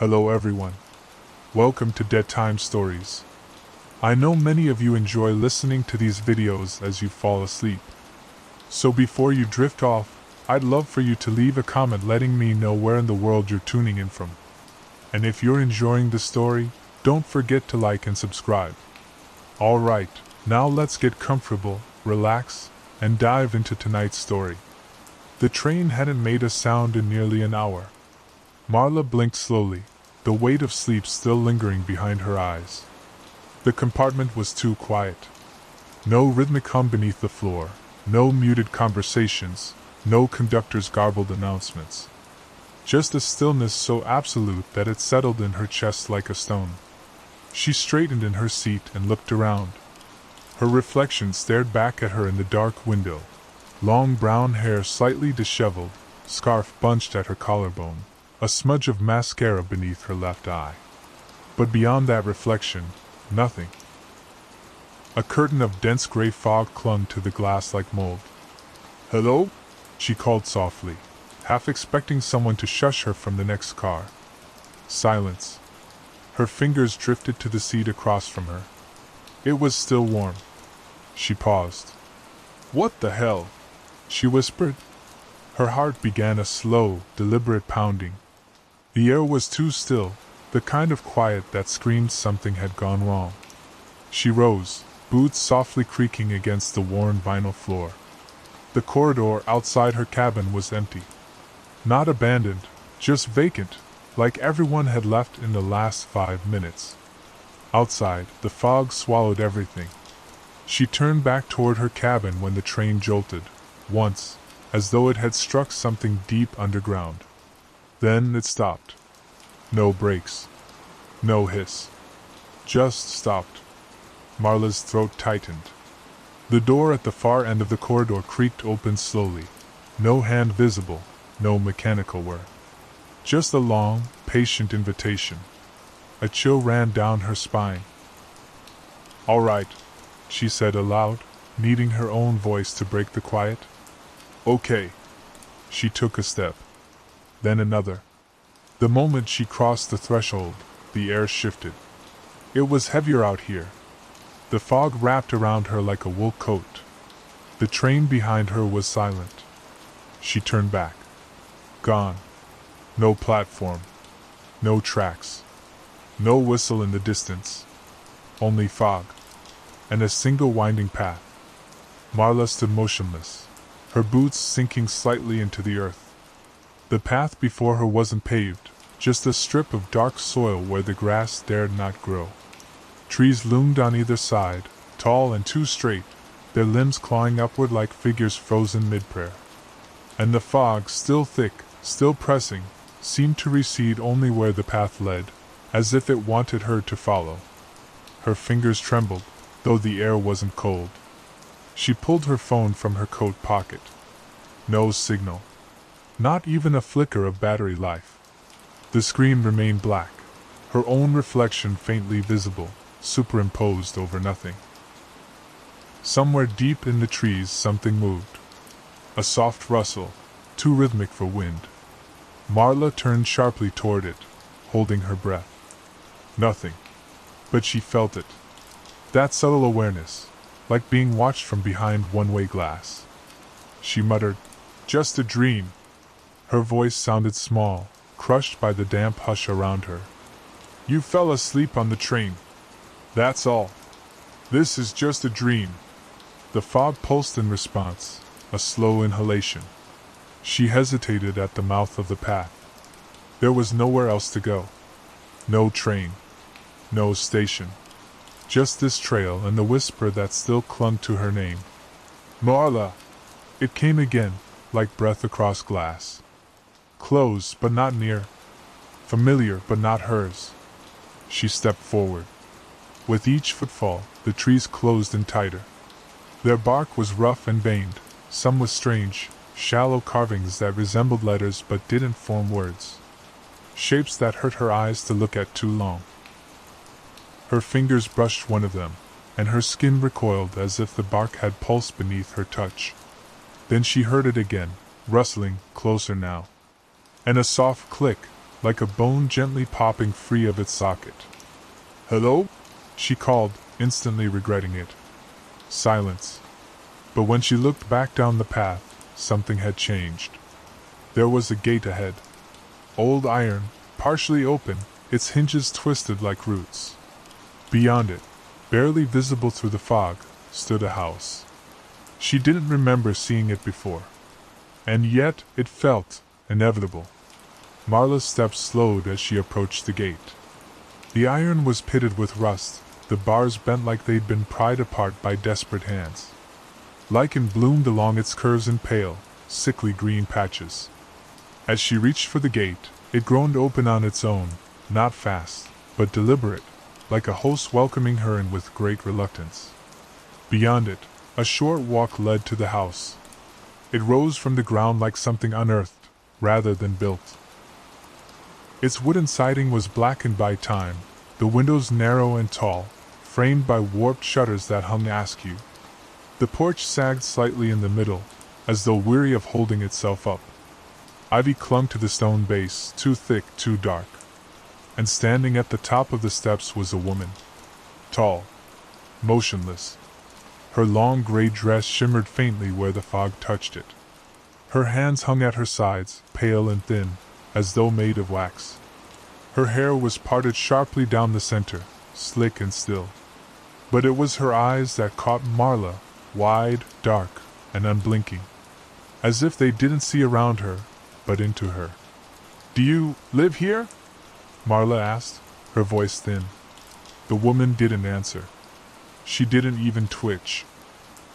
Hello everyone. Welcome to Dead Time Stories. I know many of you enjoy listening to these videos as you fall asleep. So before you drift off, I'd love for you to leave a comment letting me know where in the world you're tuning in from. And if you're enjoying the story, don't forget to like and subscribe. Alright, now let's get comfortable, relax, and dive into tonight's story. The train hadn't made a sound in nearly an hour. Marla blinked slowly, the weight of sleep still lingering behind her eyes. The compartment was too quiet. No rhythmic hum beneath the floor, no muted conversations, no conductor's garbled announcements. Just a stillness so absolute that it settled in her chest like a stone. She straightened in her seat and looked around. Her reflection stared back at her in the dark window. Long brown hair slightly disheveled, scarf bunched at her collarbone, a smudge of mascara beneath her left eye. But beyond that reflection, nothing. A curtain of dense gray fog clung to the glass like mold. "Hello?" she called softly, half expecting someone to shush her from the next car. Silence. Her fingers drifted to the seat across from her. It was still warm. She paused. "What the hell?" she whispered. Her heart began a slow, deliberate pounding. The air was too still, the kind of quiet that screamed something had gone wrong. She rose, boots softly creaking against the worn vinyl floor. The corridor outside her cabin was empty. Not abandoned, just vacant, like everyone had left in the last 5 minutes. Outside, the fog swallowed everything. She turned back toward her cabin when the train jolted, once, as though it had struck something deep underground. Then it stopped. No brakes. No hiss. Just stopped. Marla's throat tightened. The door at the far end of the corridor creaked open slowly. No hand visible, no mechanical whir. Just a long, patient invitation. A chill ran down her spine. "All right," she said aloud, needing her own voice to break the quiet. "Okay." She took a step. Then another. The moment she crossed the threshold, the air shifted. It was heavier out here. The fog wrapped around her like a wool coat. The train behind her was silent. She turned back. Gone. No platform. No tracks. No whistle in the distance. Only fog. And a single winding path. Marla stood motionless, her boots sinking slightly into the earth. The path before her wasn't paved, just a strip of dark soil where the grass dared not grow. Trees loomed on either side, tall and too straight, their limbs clawing upward like figures frozen mid-prayer. And the fog, still thick, still pressing, seemed to recede only where the path led, as if it wanted her to follow. Her fingers trembled, though the air wasn't cold. She pulled her phone from her coat pocket. No signal. Not even a flicker of battery life. The screen remained black, her own reflection faintly visible, superimposed over nothing. Somewhere deep in the trees something moved. A soft rustle, too rhythmic for wind. Marla turned sharply toward it, holding her breath. Nothing. But she felt it. That subtle awareness, like being watched from behind one-way glass. She muttered, "Just a dream." Her voice sounded small, crushed by the damp hush around her. "You fell asleep on the train. That's all. This is just a dream." The fog pulsed in response, a slow inhalation. She hesitated at the mouth of the path. There was nowhere else to go. No train. No station. Just this trail and the whisper that still clung to her name. "Marla!" It came again, like breath across glass. Close, but not near. Familiar, but not hers. She stepped forward. With each footfall, the trees closed in tighter. Their bark was rough and veined, some with strange, shallow carvings that resembled letters but didn't form words. Shapes that hurt her eyes to look at too long. Her fingers brushed one of them, and her skin recoiled as if the bark had pulsed beneath her touch. Then she heard it again, rustling, closer now. And a soft click, like a bone gently popping free of its socket. "Hello?" she called, instantly regretting it. Silence. But when she looked back down the path, something had changed. There was a gate ahead. Old iron, partially open, its hinges twisted like roots. Beyond it, barely visible through the fog, stood a house. She didn't remember seeing it before. And yet, it felt inevitable. Marla's steps slowed as she approached the gate. The iron was pitted with rust, the bars bent like they'd been pried apart by desperate hands. Lichen bloomed along its curves in pale, sickly green patches. As she reached for the gate, it groaned open on its own, not fast, but deliberate, like a host welcoming her in with great reluctance. Beyond it, a short walk led to the house. It rose from the ground like something unearthed, rather than built. Its wooden siding was blackened by time, the windows narrow and tall, framed by warped shutters that hung askew. The porch sagged slightly in the middle, as though weary of holding itself up. Ivy clung to the stone base, too thick, too dark. And standing at the top of the steps was a woman. Tall. Motionless. Her long gray dress shimmered faintly where the fog touched it. Her hands hung at her sides, pale and thin, as though made of wax. Her hair was parted sharply down the center, slick and still. But it was her eyes that caught Marla, wide, dark, and unblinking. As if they didn't see around her, but into her. "Do you live here?" Marla asked, her voice thin. The woman didn't answer. She didn't even twitch.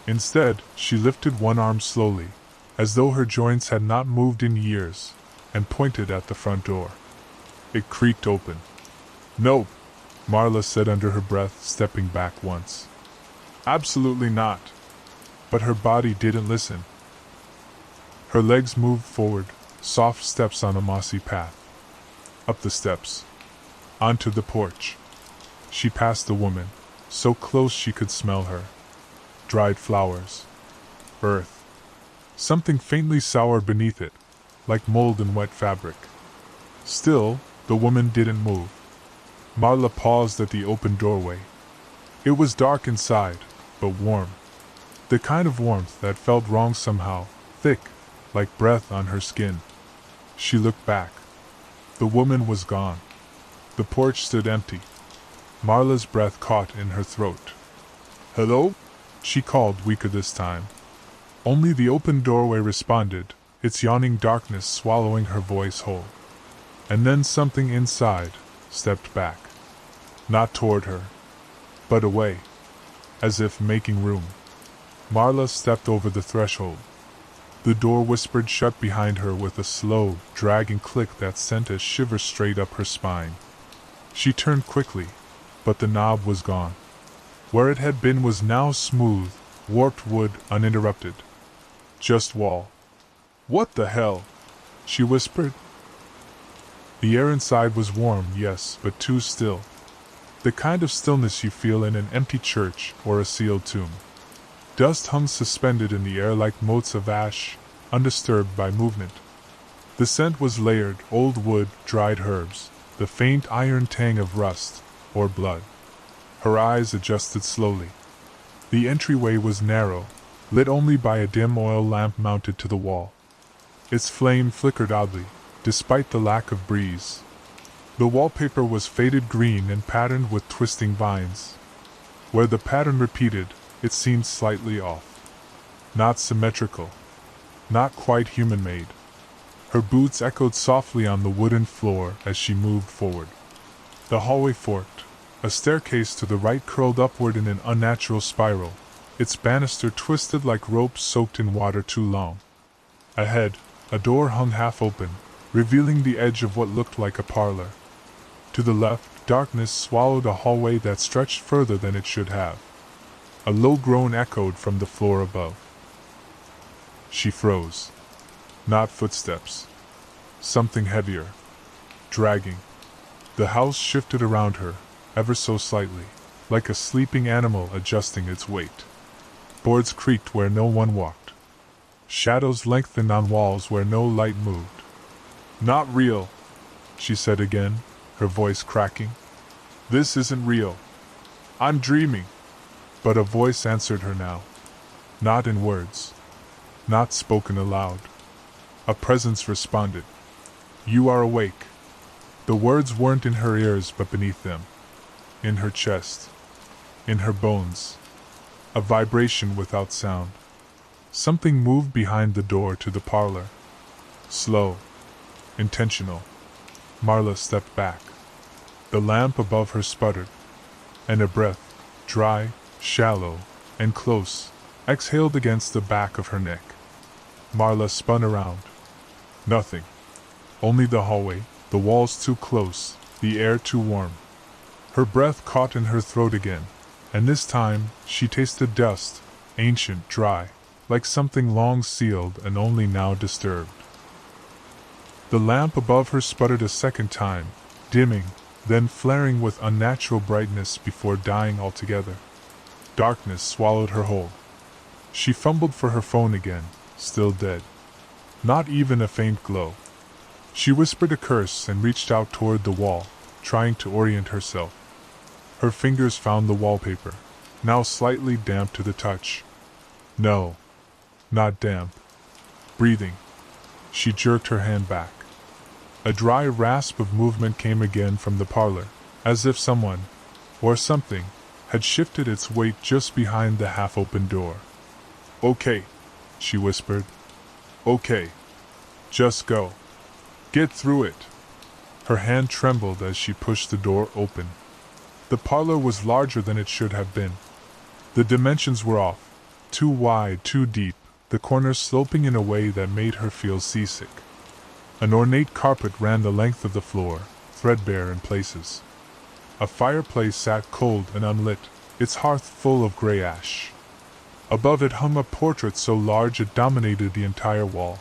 Instead, she lifted one arm slowly, as though her joints had not moved in years, and pointed at the front door. It creaked open. "No," Marla said under her breath, stepping back once. "Absolutely not." But her body didn't listen. Her legs moved forward, soft steps on a mossy path. Up the steps. Onto the porch. She passed the woman, so close she could smell her. Dried flowers. Earth. Something faintly sour beneath it, like mold in wet fabric. Still, the woman didn't move. Marla paused at the open doorway. It was dark inside, but warm. The kind of warmth that felt wrong somehow, thick, like breath on her skin. She looked back. The woman was gone. The porch stood empty. Marla's breath caught in her throat. "Hello?" she called, weaker this time. Only the open doorway responded, its yawning darkness swallowing her voice whole. And then something inside stepped back. Not toward her, but away, as if making room. Marla stepped over the threshold. The door whispered shut behind her with a slow, dragging click that sent a shiver straight up her spine. She turned quickly, but the knob was gone. Where it had been was now smooth, warped wood, uninterrupted. Just wall. "What the hell?" she whispered. The air inside was warm, yes, but too still. The kind of stillness you feel in an empty church or a sealed tomb. Dust hung suspended in the air like motes of ash, undisturbed by movement. The scent was layered, old wood, dried herbs, the faint iron tang of rust, or blood. Her eyes adjusted slowly. The entryway was narrow, lit only by a dim oil lamp mounted to the wall. Its flame flickered oddly, despite the lack of breeze. The wallpaper was faded green and patterned with twisting vines. Where the pattern repeated, it seemed slightly off. Not symmetrical. Not quite human-made. Her boots echoed softly on the wooden floor as she moved forward. The hallway forked. A staircase to the right curled upward in an unnatural spiral, its banister twisted like ropes soaked in water too long. Ahead, a door hung half open, revealing the edge of what looked like a parlor. To the left, darkness swallowed a hallway that stretched further than it should have. A low groan echoed from the floor above. She froze. Not footsteps. Something heavier. Dragging. The house shifted around her, ever so slightly, like a sleeping animal adjusting its weight. Boards creaked where no one walked. Shadows lengthened on walls where no light moved. "Not real," she said again, her voice cracking. This isn't real. I'm dreaming. But a voice answered her now. Not in words. Not spoken aloud. A presence responded. You are awake. The words weren't in her ears but beneath them. In her chest. In her bones. A vibration without sound. Something moved behind the door to the parlor. Slow. Intentional. Marla stepped back. The lamp above her sputtered. And a breath, dry, shallow, and close, exhaled against the back of her neck. Marla spun around. Nothing. Only the hallway, the walls too close, the air too warm. Her breath caught in her throat again, and this time she tasted dust, ancient, dry, like something long sealed and only now disturbed. The lamp above her sputtered a second time, dimming, then flaring with unnatural brightness before dying altogether. Darkness swallowed her whole. She fumbled for her phone again, still dead. Not even a faint glow. She whispered a curse and reached out toward the wall, trying to orient herself. Her fingers found the wallpaper, now slightly damp to the touch. No, not damp. Breathing. She jerked her hand back. A dry rasp of movement came again from the parlor, as if someone, or something, had shifted its weight just behind the half-open door. Okay, she whispered. Okay. Just go. Get through it. Her hand trembled as she pushed the door open. The parlor was larger than it should have been. The dimensions were off, too wide, too deep, the corners sloping in a way that made her feel seasick. An ornate carpet ran the length of the floor, threadbare in places. A fireplace sat cold and unlit, its hearth full of gray ash. Above it hung a portrait so large it dominated the entire wall.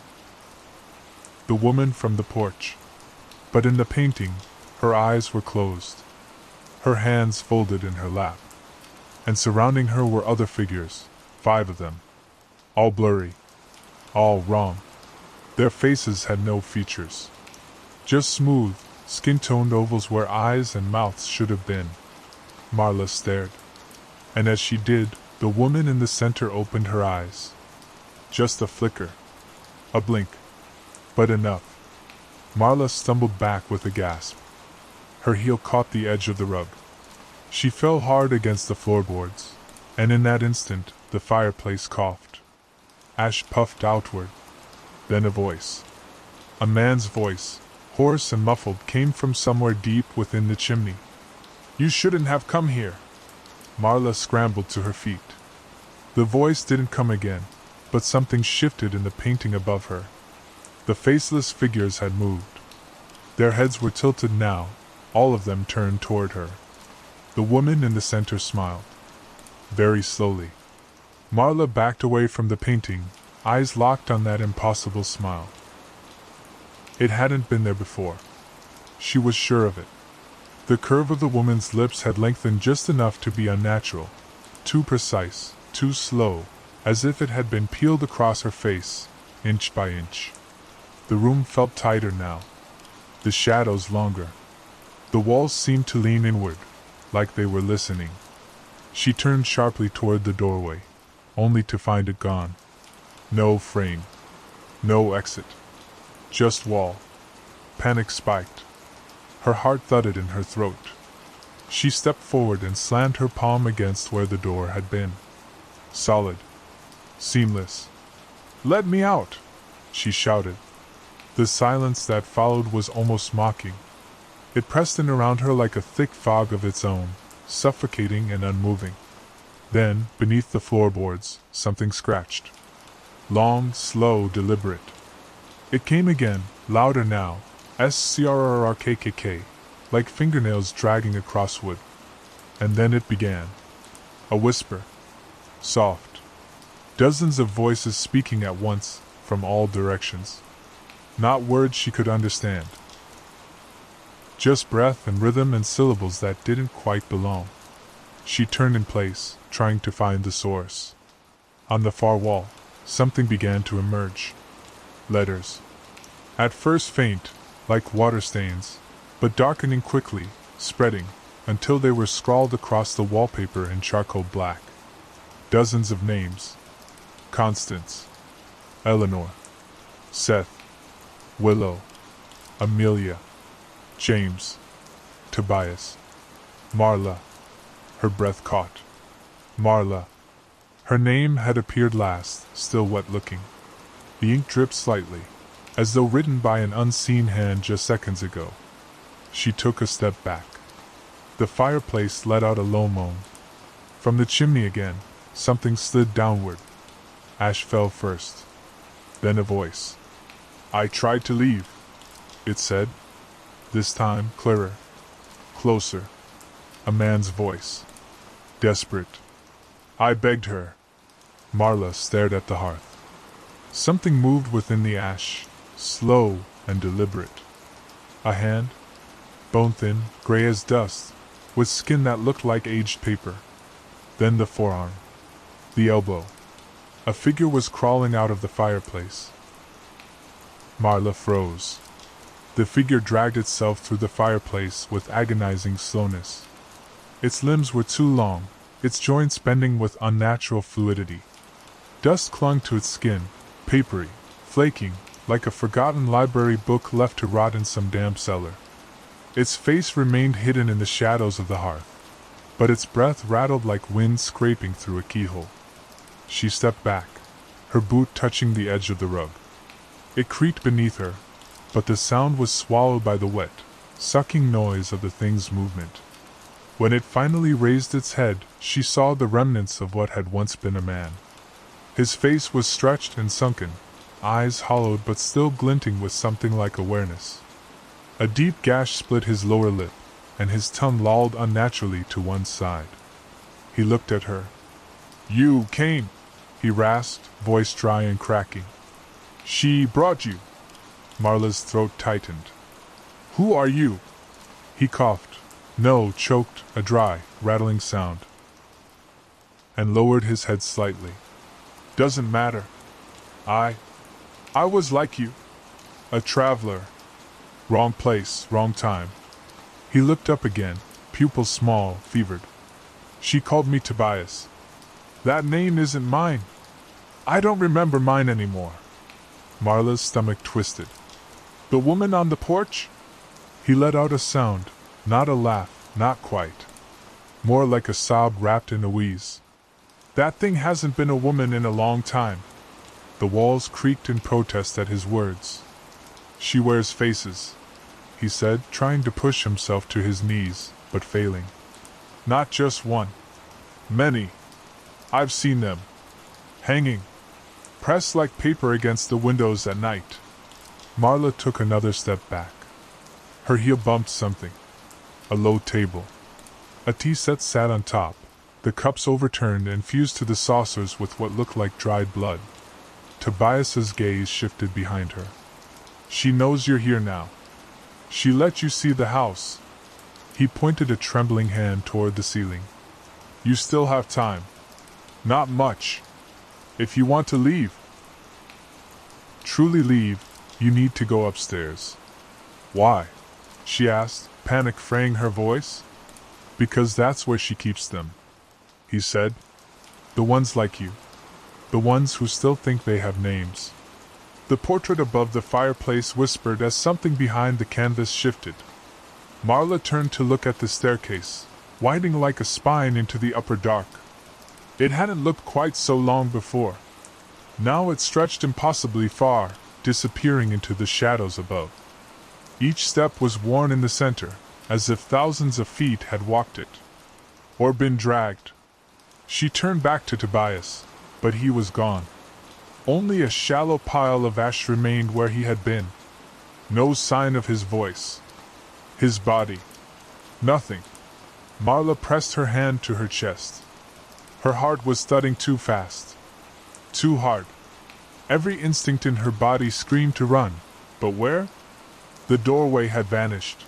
The woman from the porch. But in the painting, her eyes were closed. Her hands folded in her lap. And surrounding her were other figures, 5 of them. All blurry. All wrong. Their faces had no features. Just smooth, skin-toned ovals where eyes and mouths should have been. Marla stared. And as she did, the woman in the center opened her eyes. Just a flicker. A blink. But enough. Marla stumbled back with a gasp. Her heel caught the edge of the rug. She fell hard against the floorboards, and in that instant, the fireplace coughed. Ash puffed outward. Then a voice. A man's voice, hoarse and muffled, came from somewhere deep within the chimney. You shouldn't have come here. Marla scrambled to her feet. The voice didn't come again, but something shifted in the painting above her. The faceless figures had moved. Their heads were tilted now, all of them turned toward her. The woman in the center smiled. Very slowly. Marla backed away from the painting, eyes locked on that impossible smile. It hadn't been there before. She was sure of it. The curve of the woman's lips had lengthened just enough to be unnatural, too precise, too slow, as if it had been peeled across her face, inch by inch. The room felt tighter now. The shadows longer. The walls seemed to lean inward, like they were listening. She turned sharply toward the doorway, only to find it gone. No frame. No exit. Just wall. Panic spiked. Her heart thudded in her throat. She stepped forward and slammed her palm against where the door had been. Solid. Seamless. Let me out! She shouted. The silence that followed was almost mocking. It pressed in around her like a thick fog of its own, suffocating and unmoving. Then, beneath the floorboards, something scratched. Long, slow, deliberate. It came again, louder now, scrrrkk, like fingernails dragging across wood. And then it began. A whisper. Soft. Dozens of voices speaking at once, from all directions. Not words she could understand. Just breath and rhythm and syllables that didn't quite belong. She turned in place, trying to find the source. On the far wall, something began to emerge. Letters. At first faint, like water stains, but darkening quickly, spreading, until they were scrawled across the wallpaper in charcoal black. Dozens of names. Constance, Eleanor, Seth, Willow, Amelia, James, Tobias, Marla. Her breath caught. Marla. Her name had appeared last, still wet-looking. The ink dripped slightly, as though written by an unseen hand just seconds ago. She took a step back. The fireplace let out a low moan. From the chimney again, something slid downward. Ash fell first. Then a voice. "I tried to leave," it said. This time clearer. Closer. A man's voice. Desperate. "I begged her." Marla stared at the hearth. Something moved within the ash, slow and deliberate. A hand, bone-thin, gray as dust, with skin that looked like aged paper. Then the forearm. The elbow. A figure was crawling out of the fireplace. Marla froze. The figure dragged itself through the fireplace with agonizing slowness. Its limbs were too long, its joints bending with unnatural fluidity. Dust clung to its skin, papery, flaking, like a forgotten library book left to rot in some damp cellar. Its face remained hidden in the shadows of the hearth, but its breath rattled like wind scraping through a keyhole. She stepped back, her boot touching the edge of the rug. It creaked beneath her, but the sound was swallowed by the wet, sucking noise of the thing's movement. When it finally raised its head, she saw the remnants of what had once been a man. His face was stretched and sunken, eyes hollowed but still glinting with something like awareness. A deep gash split his lower lip, and his tongue lolled unnaturally to one side. He looked at her. "You came," he rasped, voice dry and cracking. "She brought you." Marla's throat tightened. "Who are you?" He coughed. No, choked, a dry, rattling sound. And lowered his head slightly. "Doesn't matter. I was like you. A traveler. Wrong place, wrong time." He looked up again, pupils small, fevered. "She called me Tobias. That name isn't mine. I don't remember mine anymore." Marla's stomach twisted. "The woman on the porch?" He let out a sound, not a laugh, not quite. More like a sob wrapped in a wheeze. "That thing hasn't been a woman in a long time." The walls creaked in protest at his words. "She wears faces," he said, trying to push himself to his knees, but failing. "Not just one. Many. I've seen them. Hanging. Pressed like paper against the windows at night." Marla took another step back. Her heel bumped something. A low table. A tea set sat on top, the cups overturned and fused to the saucers with what looked like dried blood. Tobias's gaze shifted behind her. "She knows you're here now. She let you see the house." He pointed a trembling hand toward the ceiling. "You still have time. Not much. If you want to leave." "Truly leave, you need to go upstairs." "Why?" she asked, panic fraying her voice. "Because that's where she keeps them," he said. "The ones like you. The ones who still think they have names." The portrait above the fireplace whispered as something behind the canvas shifted. Marla turned to look at the staircase, winding like a spine into the upper dark. It hadn't looked quite so long before. Now it stretched impossibly far, disappearing into the shadows above. Each step was worn in the center, as if thousands of feet had walked it. Or been dragged. She turned back to Tobias, but he was gone. Only a shallow pile of ash remained where he had been. No sign of his voice. His body. Nothing. Marla pressed her hand to her chest. Her heart was thudding too fast. Too hard. Every instinct in her body screamed to run, but where? The doorway had vanished.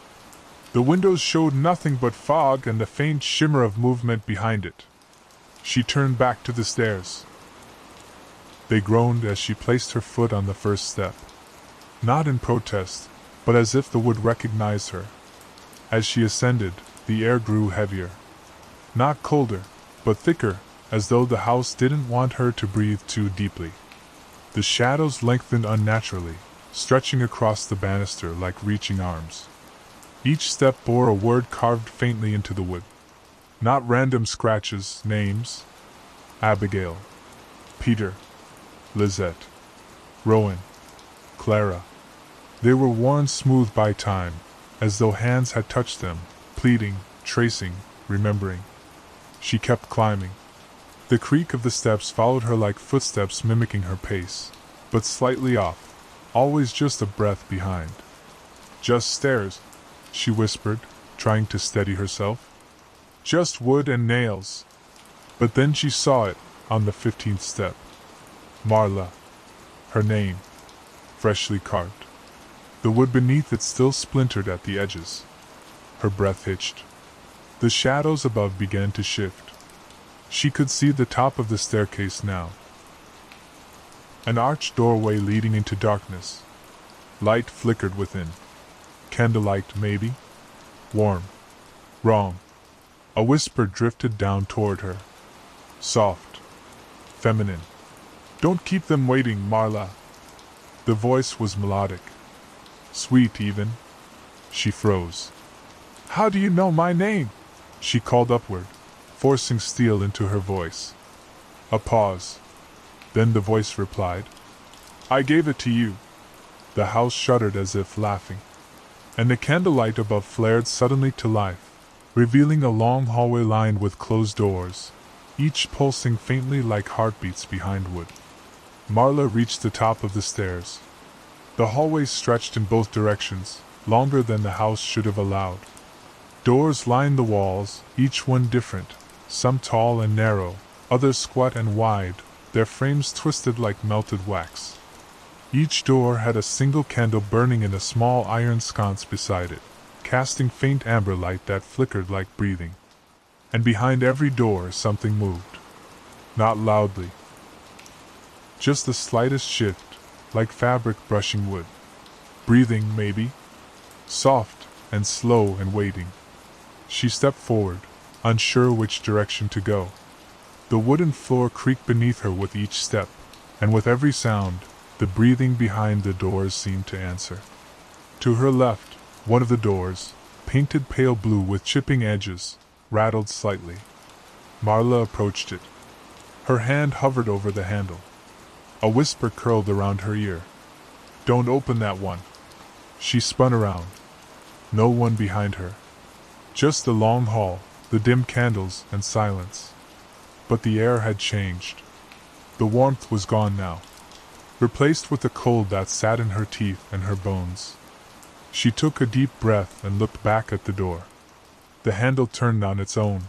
The windows showed nothing but fog and the faint shimmer of movement behind it. She turned back to the stairs. They groaned as she placed her foot on the first step. Not in protest, but as if the wood recognized her. As she ascended, the air grew heavier. Not colder, but thicker, as though the house didn't want her to breathe too deeply. The shadows lengthened unnaturally, stretching across the banister like reaching arms. Each step bore a word carved faintly into the wood. Not random scratches, names. Abigail. Peter. Lizette. Rowan. Clara. They were worn smooth by time, as though hands had touched them, pleading, tracing, remembering. She kept climbing. The creak of the steps followed her like footsteps mimicking her pace, but slightly off, always just a breath behind. Just stairs, she whispered, trying to steady herself. Just wood and nails. But then she saw it, on the 15th step. Marla. Her name. Freshly carved. The wood beneath it still splintered at the edges. Her breath hitched. The shadows above began to shift. She could see the top of the staircase now. An arched doorway leading into darkness. Light flickered within. Candlelight, maybe? Warm. Wrong. A whisper drifted down toward her. Soft. Feminine. Don't keep them waiting, Marla. The voice was melodic. Sweet, even. She froze. How do you know my name? She called upward, forcing steel into her voice. A pause. Then the voice replied. I gave it to you. The house shuddered as if laughing, and the candlelight above flared suddenly to life, revealing a long hallway lined with closed doors, each pulsing faintly like heartbeats behind wood. Marla reached the top of the stairs. The hallway stretched in both directions, longer than the house should have allowed. Doors lined the walls, each one different, some tall and narrow, others squat and wide, their frames twisted like melted wax. Each door had a single candle burning in a small iron sconce beside it, casting faint amber light that flickered like breathing. And behind every door something moved. Not loudly. Just the slightest shift, like fabric brushing wood. Breathing, maybe? Soft and slow and waiting. She stepped forward, unsure which direction to go. The wooden floor creaked beneath her with each step, and with every sound, the breathing behind the doors seemed to answer. To her left, one of the doors, painted pale blue with chipping edges, rattled slightly. Marla approached it. Her hand hovered over the handle. A whisper curled around her ear. Don't open that one. She spun around. No one behind her. Just the long hall, the dim candles, and silence. But the air had changed. The warmth was gone now, replaced with a cold that sat in her teeth and her bones. She took a deep breath and looked back at the door. The handle turned on its own.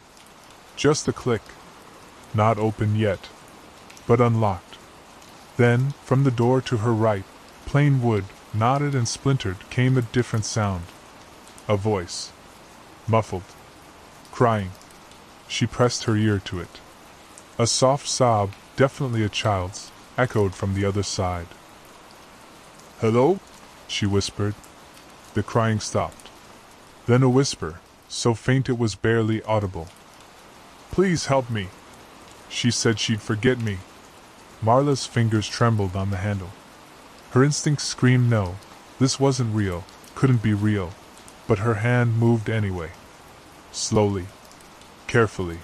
Just a click. Not open yet, but unlocked. Then, from the door to her right, plain wood, knotted and splintered, came a different sound. A voice. Muffled. Crying. She pressed her ear to it. A soft sob, definitely a child's, echoed from the other side. Hello? She whispered. The crying stopped. Then a whisper, so faint it was barely audible. Please help me. She said she'd forget me. Marla's fingers trembled on the handle. Her instincts screamed no, this wasn't real, couldn't be real, but her hand moved anyway. Slowly. Carefully.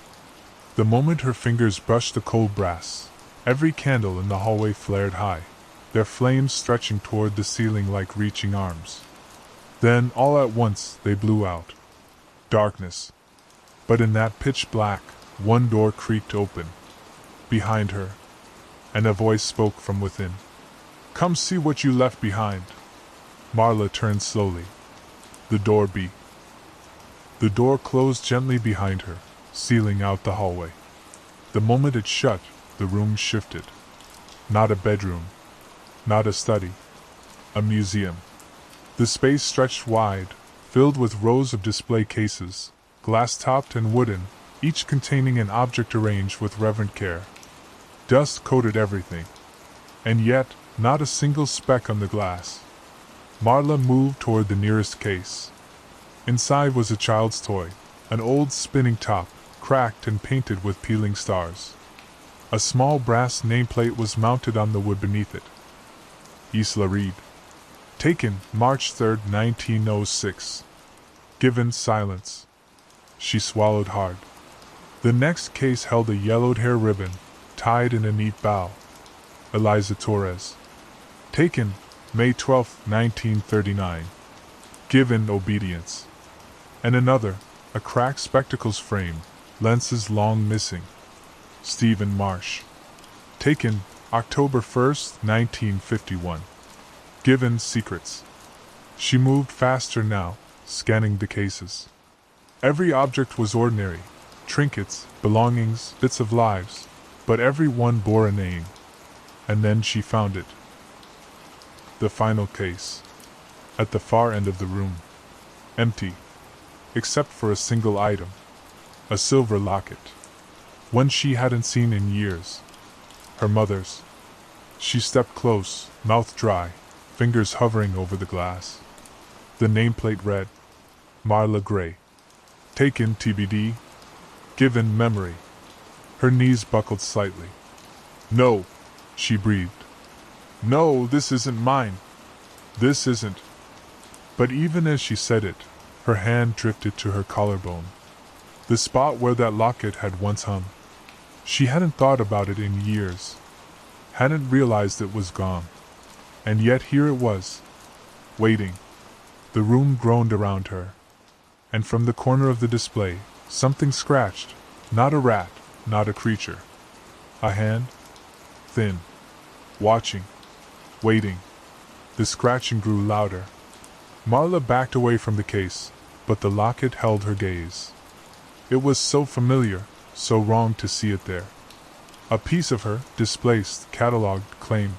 The moment her fingers brushed the cold brass, every candle in the hallway flared high, their flames stretching toward the ceiling like reaching arms. Then, all at once, they blew out. Darkness. But in that pitch black, one door creaked open. Behind her. And a voice spoke from within. Come see what you left behind. Marla turned slowly. The door beat. The door closed gently behind her, sealing out the hallway. The moment it shut, the room shifted. Not a bedroom. Not a study. A museum. The space stretched wide, filled with rows of display cases, glass-topped and wooden, each containing an object arranged with reverent care. Dust coated everything. And yet, not a single speck on the glass. Marla moved toward the nearest case. Inside was a child's toy, an old spinning top, cracked and painted with peeling stars. A small brass nameplate was mounted on the wood beneath it. Isla Reed. Taken, March 3, 1906. Given silence. She swallowed hard. The next case held a yellowed hair ribbon, tied in a neat bow. Eliza Torres. Taken, May 12, 1939. Given obedience. And another, a cracked spectacles frame, lenses long missing. Stephen Marsh. Taken, October 1, 1951. Given secrets. She moved faster now, scanning the cases. Every object was ordinary, trinkets, belongings, bits of lives, but every one bore a name. And then she found it. The final case. At the far end of the room. Empty. Except for a single item. A silver locket. One she hadn't seen in years. Her mother's. She stepped close, mouth dry, fingers hovering over the glass. The nameplate read, Marla Gray. Taken TBD. Given memory. Her knees buckled slightly. No, she breathed. No, this isn't mine. This isn't. But even as she said it, her hand drifted to her collarbone. The spot where that locket had once hung. She hadn't thought about it in years. Hadn't realized it was gone. And yet here it was. Waiting. The room groaned around her. And from the corner of the display, something scratched. Not a rat, not a creature. A hand? Thin. Watching. Waiting. The scratching grew louder. Marla backed away from the case, but the locket held her gaze. It was so familiar, so wrong to see it there. A piece of her, displaced, catalogued, claimed.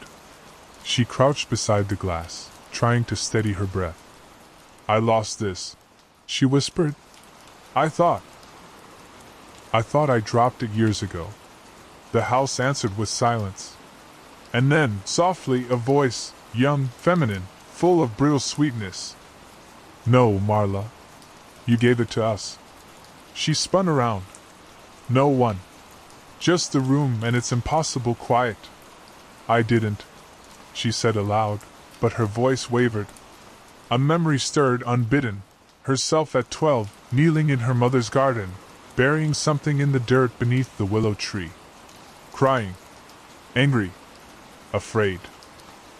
She crouched beside the glass, trying to steady her breath. I lost this, she whispered. I thought I dropped it years ago. The house answered with silence. And then, softly, a voice, young, feminine, full of brittle sweetness. No, Marla. You gave it to us. She spun around. No one. Just the room and its impossible quiet. I didn't, she said aloud, but her voice wavered. A memory stirred unbidden. Herself at 12, kneeling in her mother's garden, burying something in the dirt beneath the willow tree. Crying. Angry. Afraid.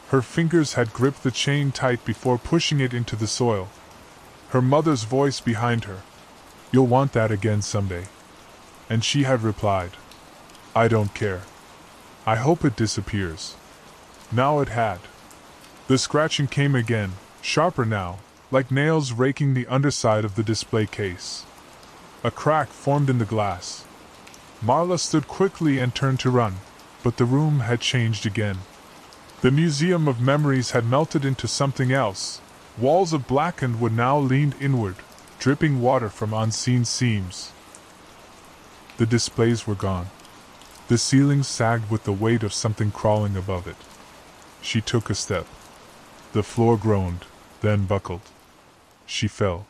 Her fingers had gripped the chain tight before pushing it into the soil. Her mother's voice behind her. You'll want that again someday. And she had replied. I don't care. I hope it disappears. Now it had. The scratching came again, sharper now, like nails raking the underside of the display case. A crack formed in the glass. Marla stood quickly and turned to run, but the room had changed again. The museum of memories had melted into something else. Walls of blackened wood now leaned inward, dripping water from unseen seams. The displays were gone. The ceiling sagged with the weight of something crawling above it. She took a step. The floor groaned, then buckled. She fell.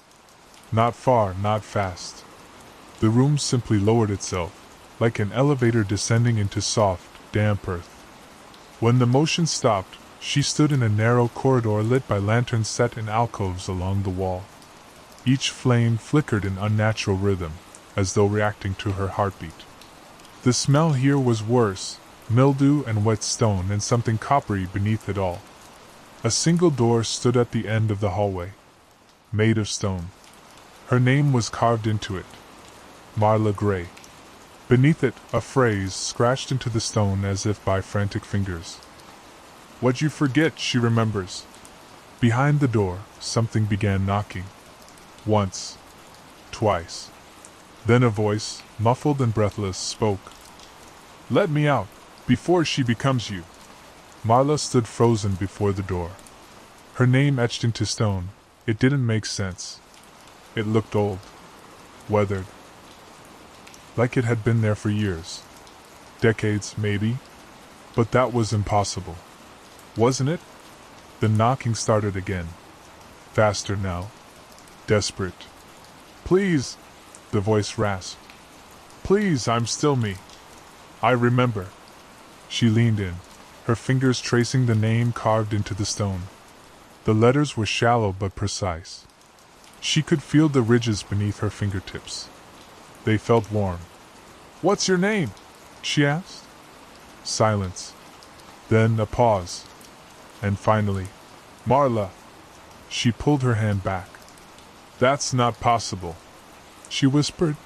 Not far, not fast. The room simply lowered itself, like an elevator descending into soft, damp earth. When the motion stopped, she stood in a narrow corridor lit by lanterns set in alcoves along the wall. Each flame flickered in unnatural rhythm, as though reacting to her heartbeat. The smell here was worse, mildew and wet stone and something coppery beneath it all. A single door stood at the end of the hallway, made of stone. Her name was carved into it. Marla Gray. Beneath it, a phrase scratched into the stone as if by frantic fingers. What'd you forget, she remembers. Behind the door, something began knocking. Once. Twice. Then a voice, muffled and breathless, spoke. Let me out, before she becomes you. Marla stood frozen before the door. Her name etched into stone, it didn't make sense. It looked old. Weathered. Like it had been there for years. Decades, maybe. But that was impossible. Wasn't it? The knocking started again. Faster now. desperate. Please, the voice rasped. Please, I'm still me. I remember. She leaned in, her fingers tracing the name carved into the stone. The letters were shallow but precise. She could feel the ridges beneath her fingertips. They felt warm. What's your name? She asked. Silence. Then a pause. And finally, Marla. She pulled her hand back. That's not possible, she whispered.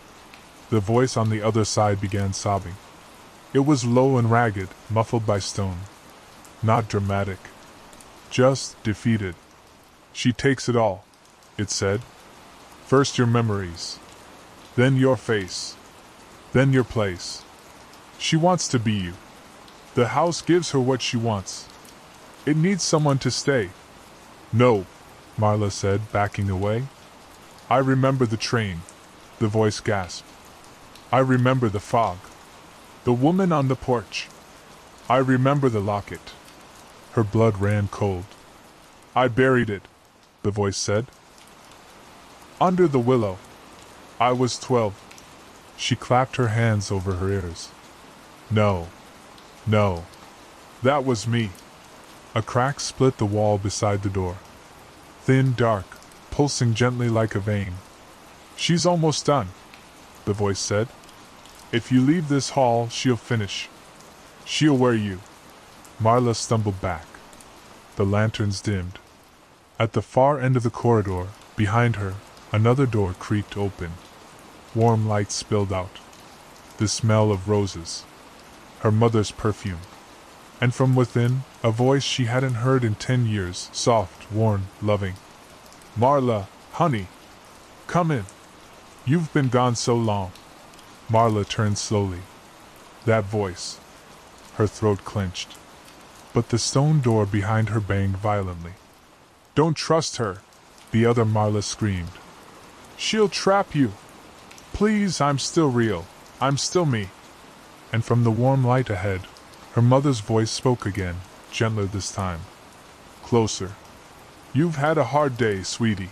The voice on the other side began sobbing. It was low and ragged, muffled by stone. Not dramatic. Just defeated. She takes it all, it said. First your memories. Then your face. Then your place. She wants to be you. The house gives her what she wants. It needs someone to stay. No, Marla said, backing away. I remember the train, the voice gasped. I remember the fog. The woman on the porch. I remember the locket. Her blood ran cold. I buried it, the voice said. Under the willow. I was 12. She clapped her hands over her ears. No. No. That was me. A crack split the wall beside the door. Thin, dark, pulsing gently like a vein. She's almost done, the voice said. If you leave this hall, she'll finish. She'll wear you. Marla stumbled back. The lanterns dimmed. At the far end of the corridor, behind her, another door creaked open. Warm light spilled out. The smell of roses. Her mother's perfume. And from within, a voice she hadn't heard in 10 years, soft, worn, loving. Marla, honey. Come in. You've been gone so long. Marla turned slowly. That voice. Her throat clenched. But the stone door behind her banged violently. Don't trust her, the other Marla screamed. She'll trap you. Please, I'm still real. I'm still me. And from the warm light ahead, her mother's voice spoke again, gentler this time. Closer. You've had a hard day, sweetie.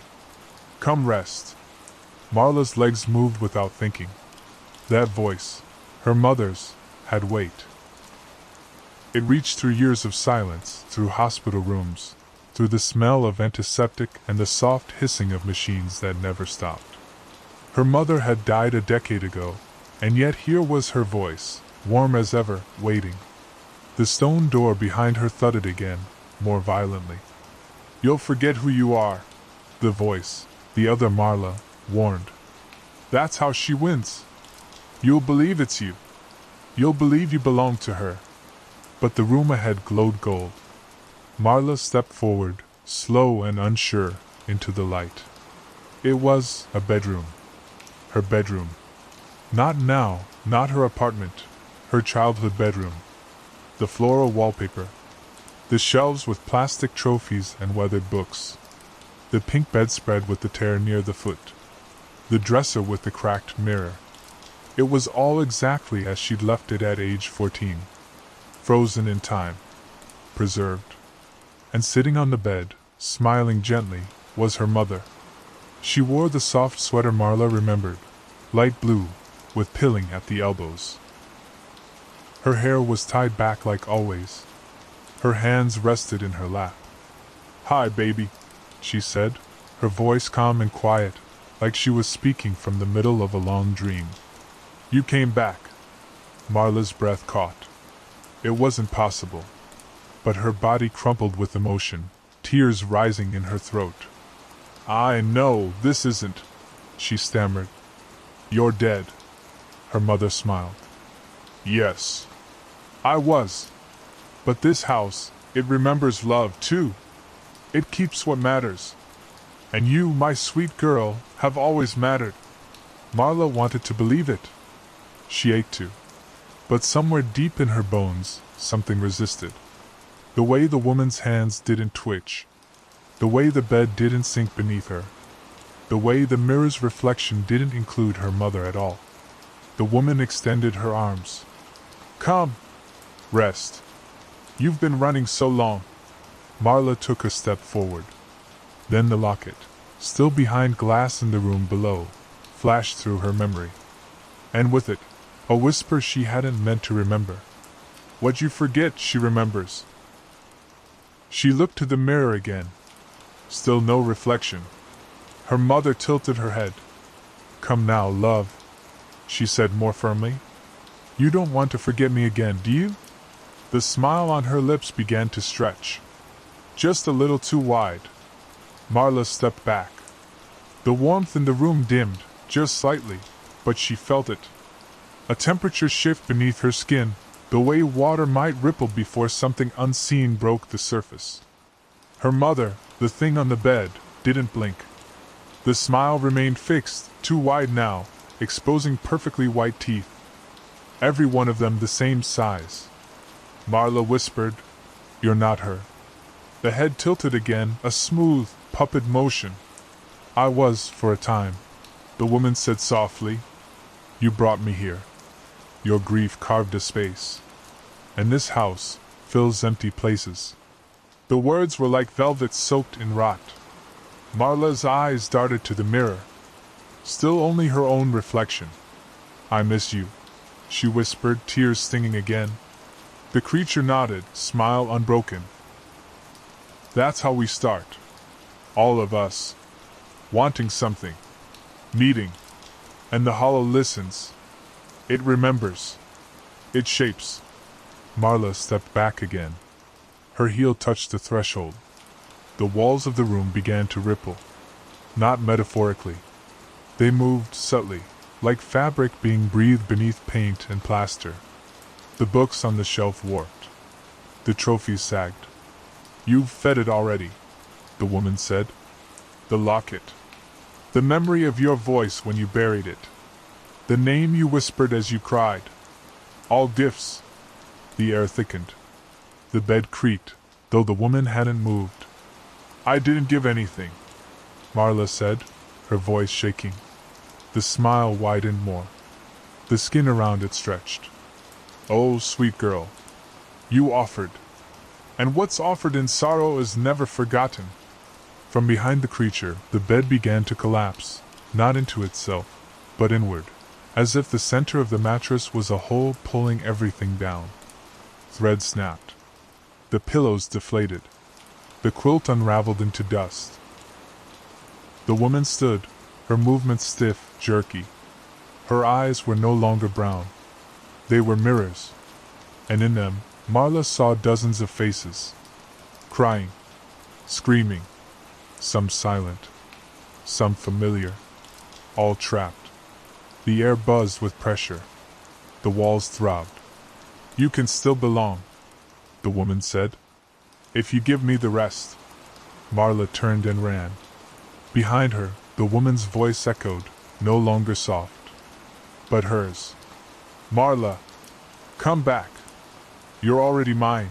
Come rest. Marla's legs moved without thinking. That voice, her mother's, had weight. It reached through years of silence, through hospital rooms, through the smell of antiseptic and the soft hissing of machines that never stopped. Her mother had died a decade ago, and yet here was her voice, warm as ever, waiting. The stone door behind her thudded again, more violently. You'll forget who you are, the voice, the other Marla, warned. That's how she wins. You'll believe it's you. You'll believe you belong to her. But the room ahead glowed gold. Marla stepped forward, slow and unsure, into the light. It was a bedroom. Her bedroom. Not now, not her apartment, her childhood bedroom. The floral wallpaper. The shelves with plastic trophies and weathered books. The pink bedspread with the tear near the foot. The dresser with the cracked mirror. It was all exactly as she'd left it at age 14. Frozen in time. Preserved. And sitting on the bed, smiling gently, was her mother. She wore the soft sweater Marla remembered, light blue, with pilling at the elbows. Her hair was tied back like always. Her hands rested in her lap. Hi, baby, she said, her voice calm and quiet, like she was speaking from the middle of a long dream. You came back. Marla's breath caught. It wasn't possible. But her body crumpled with emotion, tears rising in her throat. I know this isn't, she stammered. You're dead. Her mother smiled. Yes. I was. But this house, it remembers love too. It keeps what matters. And you, my sweet girl, have always mattered. Marla wanted to believe it. She ached to. But somewhere deep in her bones, something resisted. The way the woman's hands didn't twitch. The way the bed didn't sink beneath her. The way the mirror's reflection didn't include her mother at all. The woman extended her arms. Come. Rest. You've been running so long. Marla took a step forward. Then the locket. still behind glass in the room below, flashed through her memory. And with it, a whisper she hadn't meant to remember. What you forget, she remembers. She looked to the mirror again. Still no reflection. Her mother tilted her head. Come now, love, she said more firmly. You don't want to forget me again, do you? The smile on her lips began to stretch. Just a little too wide. Marla stepped back. The warmth in the room dimmed, just slightly, but she felt it. A temperature shift beneath her skin, the way water might ripple before something unseen broke the surface. Her mother, the thing on the bed, didn't blink. The smile remained fixed, too wide now, exposing perfectly white teeth. Every one of them the same size. Marla whispered, You're not her. The head tilted again, a smooth, puppet motion. I was, for a time, the woman said softly. You brought me here. Your grief carved a space. And this house fills empty places. The words were like velvet soaked in rot. Marla's eyes darted to the mirror. Still only her own reflection. I miss you, she whispered, tears stinging again. The creature nodded, smile unbroken. That's how we start. All of us. Wanting something. Meeting. And the hollow listens. It remembers. It shapes. Marla stepped back again. Her heel touched the threshold. The walls of the room began to ripple. Not metaphorically. They moved subtly, like fabric being breathed beneath paint and plaster. The books on the shelf warped. The trophies sagged. You've fed it already, the woman said. The locket. The memory of your voice when you buried it. The name you whispered as you cried. All gifts. The air thickened. The bed creaked, though the woman hadn't moved. I didn't give anything, Marla said, her voice shaking. The smile widened more. The skin around it stretched. Oh, sweet girl. You offered. And what's offered in sorrow is never forgotten. From behind the creature, the bed began to collapse, not into itself, but inward, as if the center of the mattress was a hole pulling everything down. Threads snapped. The pillows deflated. The quilt unraveled into dust. The woman stood, her movements stiff, jerky. Her eyes were no longer brown. They were mirrors. And in them, Marla saw dozens of faces. Crying. Screaming. Some silent. Some familiar. All trapped. The air buzzed with pressure. The walls throbbed. You can still belong, the woman said. If you give me the rest. Marla turned and ran. Behind her, the woman's voice echoed, no longer soft, but hers. Marla, come back. You're already mine.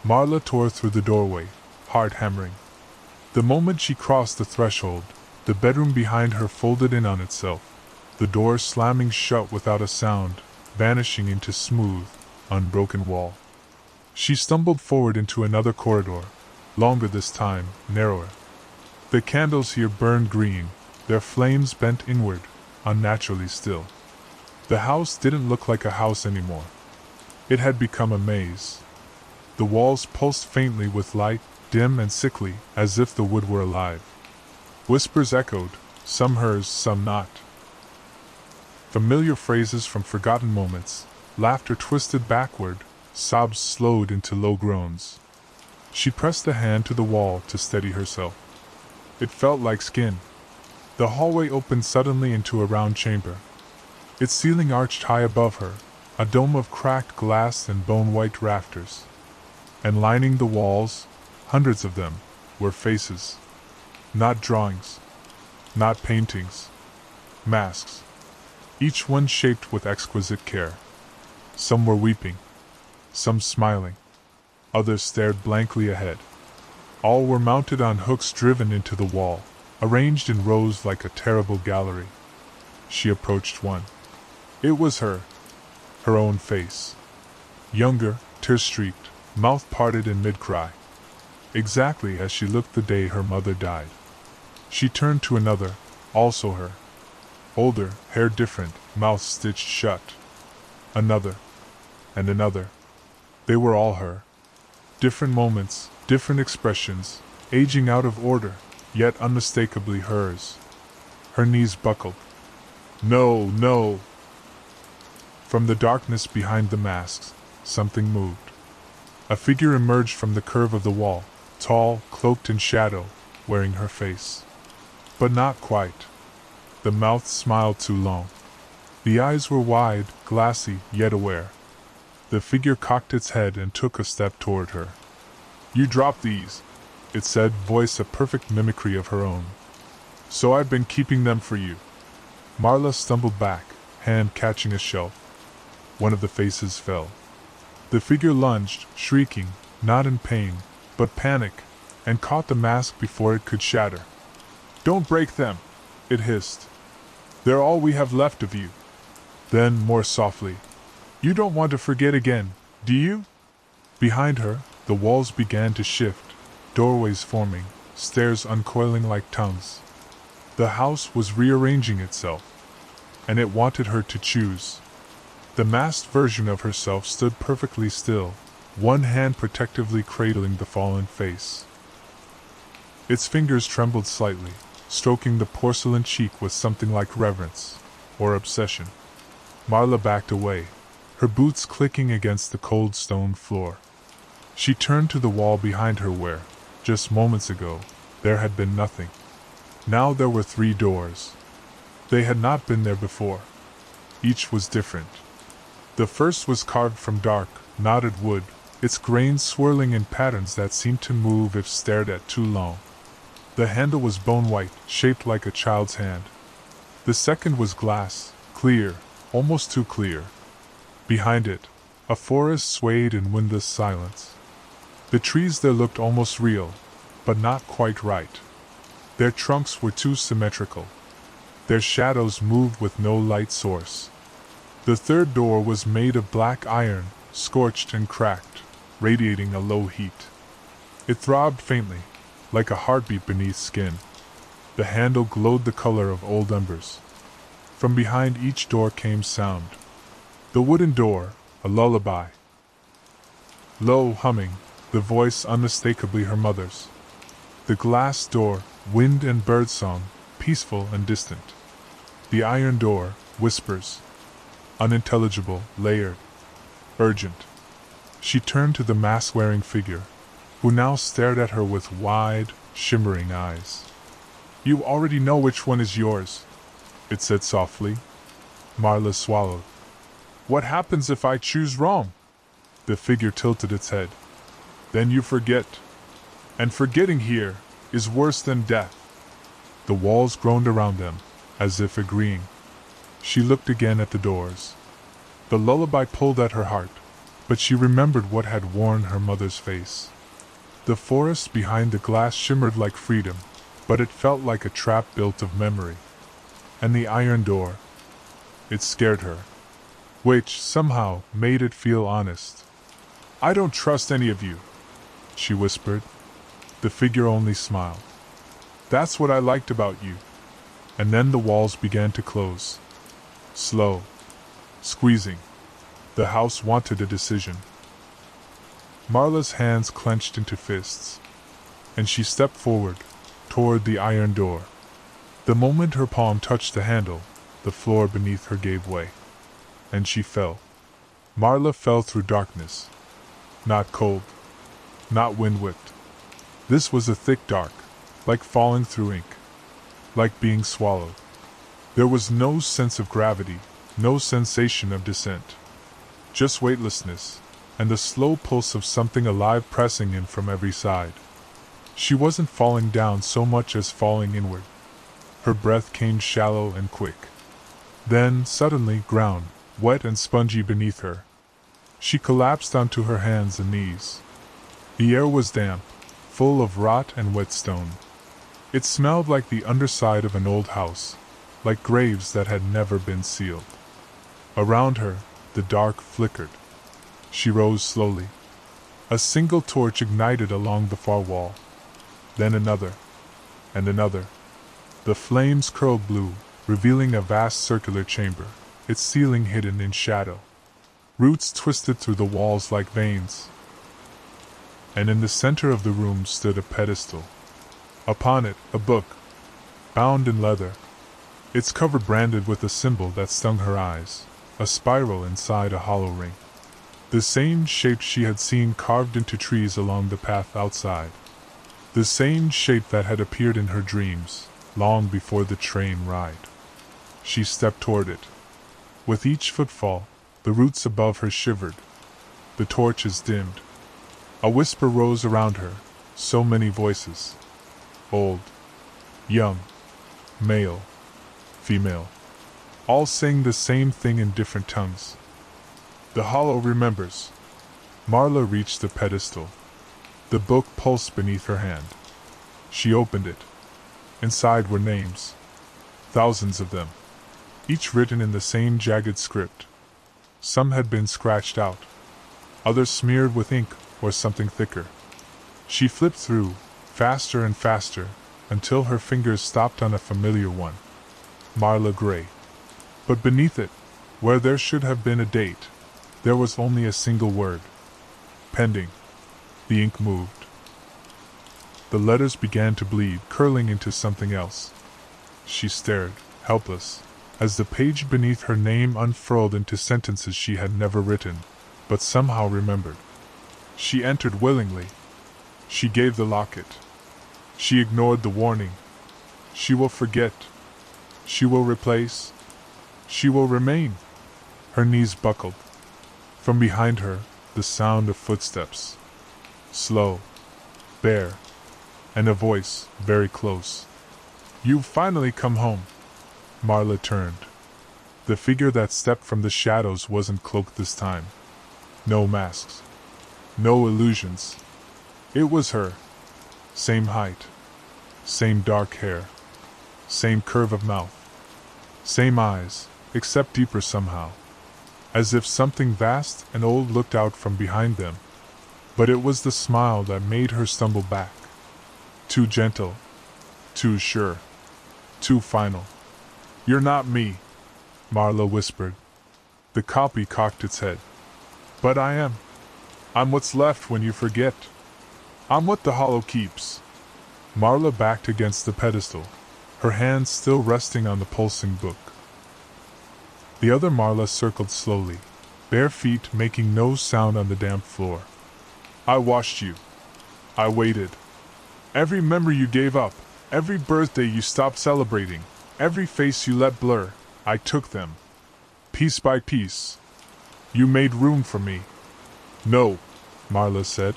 Marla tore through the doorway, heart hammering. The moment she crossed the threshold, the bedroom behind her folded in on itself, the door slamming shut without a sound, vanishing into smooth, unbroken wall. She stumbled forward into another corridor, longer this time, narrower. The candles here burned green, their flames bent inward, unnaturally still. The house didn't look like a house anymore. It had become a maze. The walls pulsed faintly with light, dim and sickly, as if the wood were alive. Whispers echoed, some hers, some not. Familiar phrases from forgotten moments, laughter twisted backward, sobs slowed into low groans. She pressed a hand to the wall to steady herself. It felt like skin. The hallway opened suddenly into a round chamber. Its ceiling arched high above her, a dome of cracked glass and bone-white rafters. And lining the walls, hundreds of them, were faces. Not drawings. Not paintings. Masks. Each one shaped with exquisite care. Some were weeping. Some smiling. Others stared blankly ahead. All were mounted on hooks driven into the wall, arranged in rows like a terrible gallery. She approached one. It was her own face. Younger, tear-streaked, mouth parted in mid-cry. Exactly as she looked the day her mother died. She turned to another, also her. Older, hair different, mouth stitched shut. Another. And another. They were all her. Different moments, different expressions, aging out of order, yet unmistakably hers. Her knees buckled. No, no! From the darkness behind the masks, something moved. A figure emerged from the curve of the wall, tall, cloaked in shadow, wearing her face. But not quite. The mouth smiled too long. The eyes were wide, glassy, yet aware. The figure cocked its head and took a step toward her. "You dropped these," it said, voice a perfect mimicry of her own. "So I've been keeping them for you." Marla stumbled back, hand catching a shelf. One of the faces fell. The figure lunged, shrieking, not in pain, but panic, and caught the mask before it could shatter. "Don't break them," it hissed. "They're all we have left of you." Then, more softly, "You don't want to forget again, do you?" Behind her, the walls began to shift, doorways forming, stairs uncoiling like tongues. The house was rearranging itself, and it wanted her to choose. The masked version of herself stood perfectly still, one hand protectively cradling the fallen face. Its fingers trembled slightly, stroking the porcelain cheek with something like reverence, or obsession. Marla backed away, her boots clicking against the cold stone floor. She turned to the wall behind her where, just moments ago, there had been nothing. Now there were 3 doors. They had not been there before. Each was different. The first was carved from dark, knotted wood, its grains swirling in patterns that seemed to move if stared at too long. The handle was bone-white, shaped like a child's hand. The second was glass, clear, almost too clear. Behind it, a forest swayed in windless silence. The trees there looked almost real, but not quite right. Their trunks were too symmetrical. Their shadows moved with no light source. The third door was made of black iron, scorched and cracked, radiating a low heat. It throbbed faintly, like a heartbeat beneath skin. The handle glowed the color of old embers. From behind each door came sound. The wooden door, a lullaby. Low humming, the voice unmistakably her mother's. The glass door, wind and birdsong, peaceful and distant. The iron door, whispers. Unintelligible, layered, urgent. She turned to the mask-wearing figure, who now stared at her with wide, shimmering eyes. "You already know which one is yours," it said softly. Marla swallowed. "What happens if I choose wrong?" The figure tilted its head. "Then you forget. And forgetting here is worse than death." The walls groaned around them, as if agreeing. She looked again at the doors. The lullaby pulled at her heart, but she remembered what had worn her mother's face. The forest behind the glass shimmered like freedom, but it felt like a trap built of memory. And the iron door, it scared her, which, somehow, made it feel honest. "I don't trust any of you," she whispered. The figure only smiled. "That's what I liked about you." And then the walls began to close. Slow. Squeezing. The house wanted a decision. Marla's hands clenched into fists, and she stepped forward, toward the iron door. The moment her palm touched the handle, the floor beneath her gave way, and she fell. Marla fell through darkness. Not cold. Not wind-whipped. This was a thick dark, like falling through ink. Like being swallowed. There was no sense of gravity, no sensation of descent. Just weightlessness, and the slow pulse of something alive pressing in from every side. She wasn't falling down so much as falling inward. Her breath came shallow and quick. Then, suddenly, ground, wet and spongy beneath her. She collapsed onto her hands and knees. The air was damp, full of rot and wet stone. It smelled like the underside of an old house, like graves that had never been sealed. Around her, the dark flickered. She rose slowly. A single torch ignited along the far wall. Then another. And another. The flames curled blue, revealing a vast circular chamber, its ceiling hidden in shadow. Roots twisted through the walls like veins. And in the center of the room stood a pedestal. Upon it, a book, bound in leather, its cover branded with a symbol that stung her eyes, a spiral inside a hollow ring. The same shape she had seen carved into trees along the path outside. The same shape that had appeared in her dreams, long before the train ride. She stepped toward it. With each footfall, the roots above her shivered. The torches dimmed. A whisper rose around her, so many voices. Old, young, male, female, all saying the same thing in different tongues. The hollow remembers. Marla reached the pedestal. The book pulsed beneath her hand. She opened it. Inside were names. Thousands of them. Each written in the same jagged script. Some had been scratched out. Others smeared with ink or something thicker. She flipped through, faster and faster, until her fingers stopped on a familiar one. Marla Gray. But beneath it, where there should have been a date, there was only a single word. Pending. The ink moved. The letters began to bleed, curling into something else. She stared, helpless, as the page beneath her name unfurled into sentences she had never written, but somehow remembered. She entered willingly. She gave the locket. She ignored the warning. She will forget. She will replace. She will remain. Her knees buckled. From behind her, the sound of footsteps. Slow, bare, and a voice very close. "You've finally come home." Marla turned. The figure that stepped from the shadows wasn't cloaked this time. No masks. No illusions. It was her. Same height. Same dark hair. Same curve of mouth. Same eyes, except deeper somehow. As if something vast and old looked out from behind them. But it was the smile that made her stumble back. Too gentle. Too sure. Too final. "You're not me," Marla whispered. The copy cocked its head. "But I am. I'm what's left when you forget. I'm what the hollow keeps." Marla backed against the pedestal, her hands still resting on the pulsing book. The other Marla circled slowly, bare feet making no sound on the damp floor. "I watched you. I waited. Every memory you gave up, every birthday you stopped celebrating, every face you let blur, I took them. Piece by piece. You made room for me." "No," Marla said.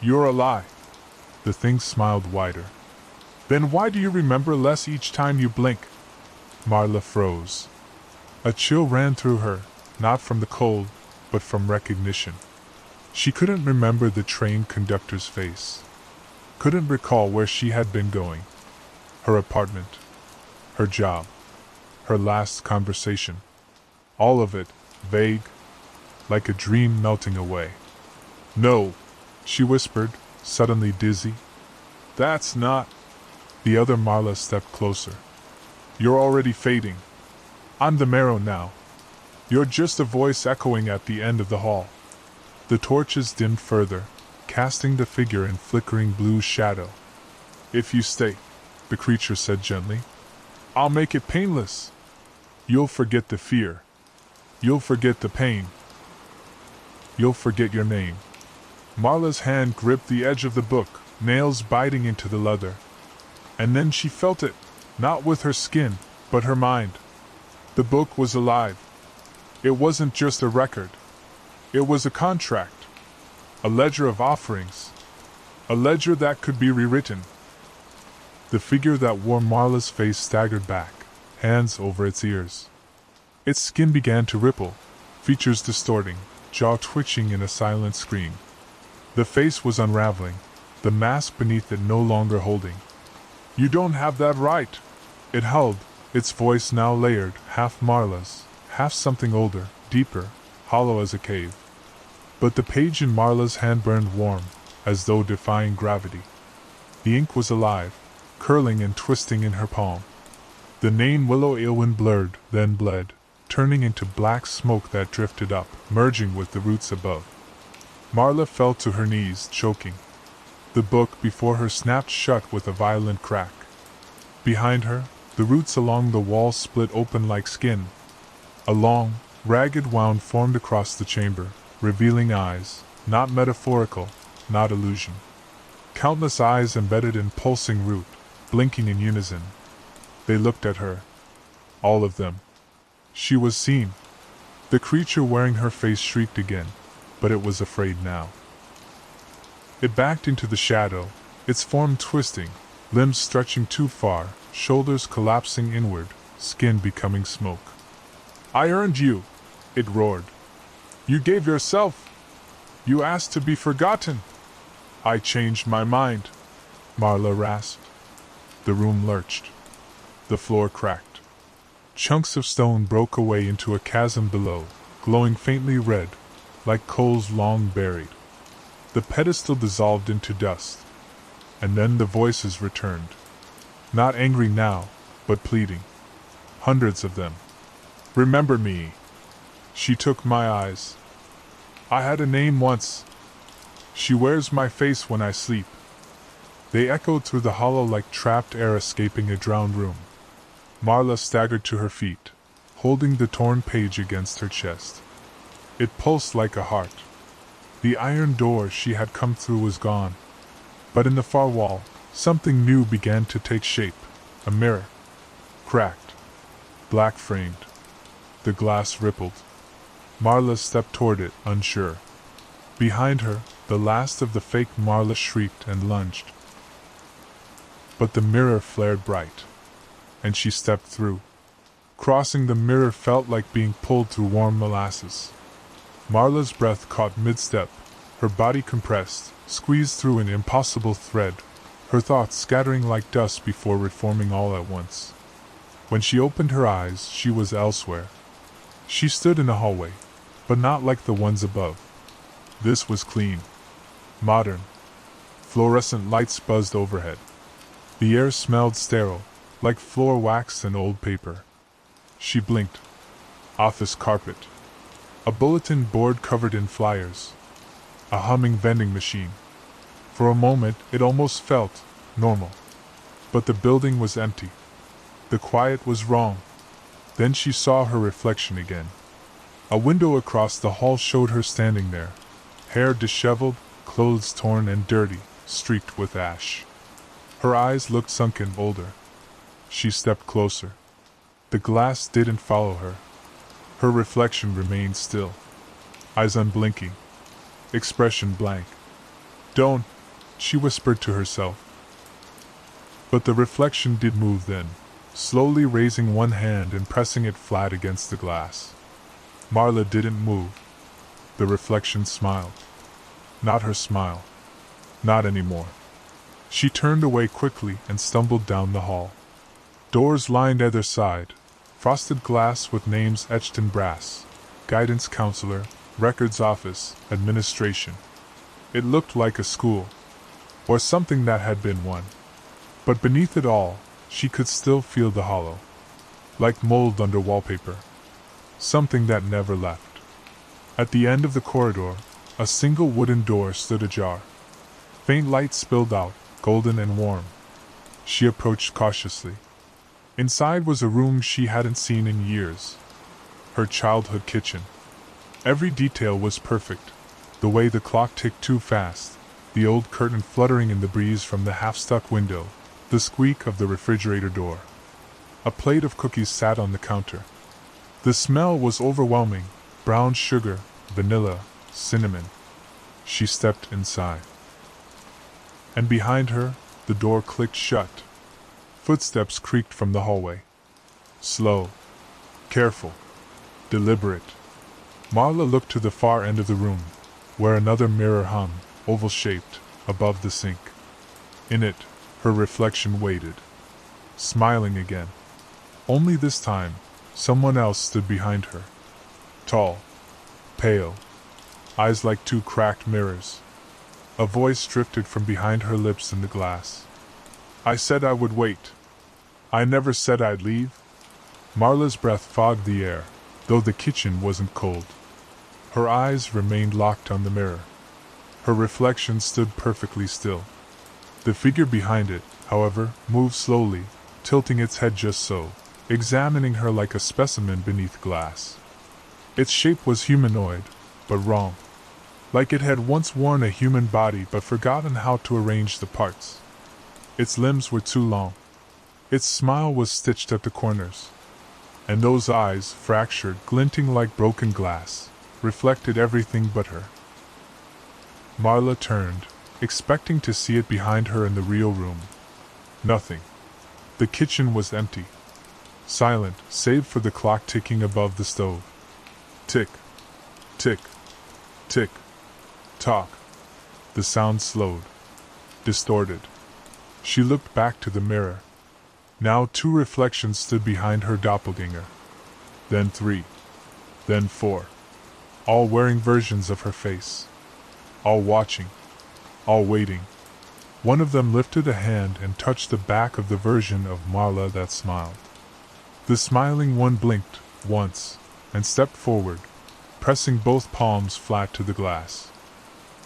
"You're a lie." The thing smiled wider. "Then why do you remember less each time you blink?" Marla froze. A chill ran through her, not from the cold, but from recognition. She couldn't remember the train conductor's face. Couldn't recall where she had been going. Her apartment. Her job. Her last conversation. All of it, vague, like a dream melting away. "No," she whispered, suddenly dizzy. "That's not—" The other Marla stepped closer. "You're already fading. I'm the marrow now. You're just a voice echoing at the end of the hall." The torches dimmed further, casting the figure in flickering blue shadow. "If you stay," the creature said gently, "I'll make it painless. You'll forget the fear. You'll forget the pain. You'll forget your name." Marla's hand gripped the edge of the book, nails biting into the leather. And then she felt it, not with her skin, but her mind. The book was alive. It wasn't just a record. It was a contract. A ledger of offerings. A ledger that could be rewritten. The figure that wore Marla's face staggered back, hands over its ears. Its skin began to ripple, features distorting, jaw twitching in a silent scream. The face was unraveling, the mask beneath it no longer holding. "You don't have that right," it howled, its voice now layered, half Marla's, half something older, deeper, hollow as a cave. But the page in Marla's hand burned warm, as though defying gravity. The ink was alive, curling and twisting in her palm. The name Willow Eowyn blurred, then bled, turning into black smoke that drifted up, merging with the roots above. Marla fell to her knees, choking. The book before her snapped shut with a violent crack. Behind her, the roots along the wall split open like skin. A long, ragged wound formed across the chamber, revealing eyes, not metaphorical, not illusion. Countless eyes embedded in pulsing root, blinking in unison. They looked at her. All of them. She was seen. The creature wearing her face shrieked again, but it was afraid now. It backed into the shadow, its form twisting, limbs stretching too far, shoulders collapsing inward, skin becoming smoke. "I earned you," it roared. "You gave yourself. You asked to be forgotten." "I changed my mind," Marla rasped. The room lurched. The floor cracked. Chunks of stone broke away into a chasm below, glowing faintly red, like coals long buried. The pedestal dissolved into dust. And then the voices returned. Not angry now, but pleading. Hundreds of them. "Remember me." She took my eyes. "I had a name once. She wears my face when I sleep." They echoed through the hollow like trapped air escaping a drowned room. Marla staggered to her feet, holding the torn page against her chest. It pulsed like a heart. The iron door she had come through was gone. But in the far wall, something new began to take shape. A mirror. Cracked. Black framed. The glass rippled. Marla stepped toward it, unsure. Behind her, the last of the fake Marla shrieked and lunged. But the mirror flared bright. And she stepped through. Crossing the mirror felt like being pulled through warm molasses. Marla's breath caught mid-step, her body compressed, squeezed through an impossible thread, her thoughts scattering like dust before reforming all at once. When she opened her eyes, she was elsewhere. She stood in a hallway, but not like the ones above. This was clean. Modern. Fluorescent lights buzzed overhead. The air smelled sterile, like floor wax and old paper. She blinked. Office carpet. A bulletin board covered in flyers. A humming vending machine. For a moment, it almost felt normal. But the building was empty. The quiet was wrong. Then she saw her reflection again. A window across the hall showed her standing there, hair disheveled, clothes torn and dirty, streaked with ash. Her eyes looked sunken, older. She stepped closer. The glass didn't follow her. Her reflection remained still. Eyes unblinking. Expression blank. "Don't," she whispered to herself. But the reflection did move then, slowly raising one hand and pressing it flat against the glass. Marla didn't move. The reflection smiled. Not her smile. Not anymore. She turned away quickly and stumbled down the hall. Doors lined either side, frosted glass with names etched in brass. Guidance counselor, records office, administration. It looked like a school, or something that had been one. But beneath it all, she could still feel the hollow. Like mold under wallpaper. Something that never left. At the end of the corridor, a single wooden door stood ajar. Faint light spilled out, golden and warm. She approached cautiously. Inside was a room she hadn't seen in years. Her childhood kitchen. Every detail was perfect. The way the clock ticked too fast, the old curtain fluttering in the breeze from the half-stuck window, the squeak of the refrigerator door. A plate of cookies sat on the counter. The smell was overwhelming, brown sugar, vanilla, cinnamon. She stepped inside. And behind her, the door clicked shut. Footsteps creaked from the hallway. Slow. Careful. Deliberate. Marla looked to the far end of the room, where another mirror hung, oval-shaped, above the sink. In it, her reflection waited. Smiling again. Only this time, someone else stood behind her. Tall. Pale. Eyes like two cracked mirrors. A voice drifted from behind her lips in the glass. I said I would wait. I never said I'd leave. Marla's breath fogged the air, though the kitchen wasn't cold. Her eyes remained locked on the mirror. Her reflection stood perfectly still. The figure behind it, however, moved slowly, tilting its head just so, examining her like a specimen beneath glass. Its shape was humanoid, but wrong. Like it had once worn a human body but forgotten how to arrange the parts. Its limbs were too long. Its smile was stitched at the corners. And those eyes, fractured, glinting like broken glass, reflected everything but her. Marla turned, expecting to see it behind her in the real room. Nothing. The kitchen was empty. Silent, save for the clock ticking above the stove. Tick, tick, tick, tock. The sound slowed, distorted. She looked back to the mirror. Now 2 reflections stood behind her doppelganger. Then 3. Then 4. All wearing versions of her face. All watching. All waiting. One of them lifted a hand and touched the back of the version of Marla that smiled. The smiling one blinked, once, and stepped forward, pressing both palms flat to the glass.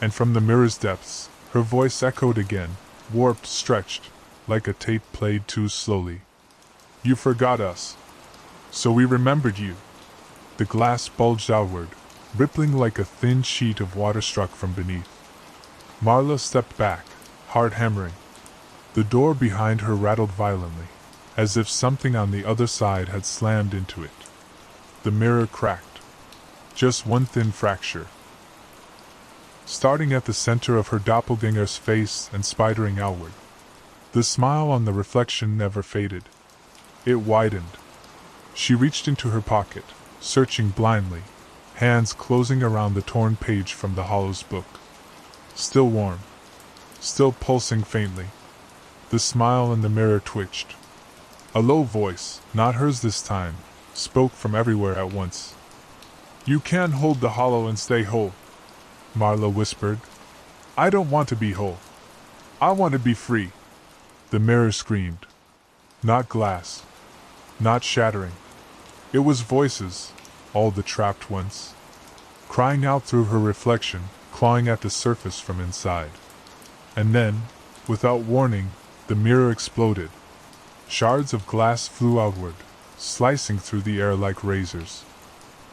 And from the mirror's depths, her voice echoed again, warped, stretched, like a tape played too slowly. You forgot us. So we remembered you. The glass bulged outward, rippling like a thin sheet of water struck from beneath. Marla stepped back, heart hammering. The door behind her rattled violently, as if something on the other side had slammed into it. The mirror cracked. Just one thin fracture. Starting at the center of her doppelganger's face and spidering outward. The smile on the reflection never faded. It widened. She reached into her pocket, searching blindly, hands closing around the torn page from the Hollow's book. Still warm. Still pulsing faintly. The smile in the mirror twitched. A low voice, not hers this time, spoke from everywhere at once. You can't hold the Hollow and stay whole, Marla whispered. I don't want to be whole. I want to be free. The mirror screamed. Not glass. Not shattering. It was voices, all the trapped ones, crying out through her reflection, clawing at the surface from inside. And then, without warning, the mirror exploded. Shards of glass flew outward, slicing through the air like razors.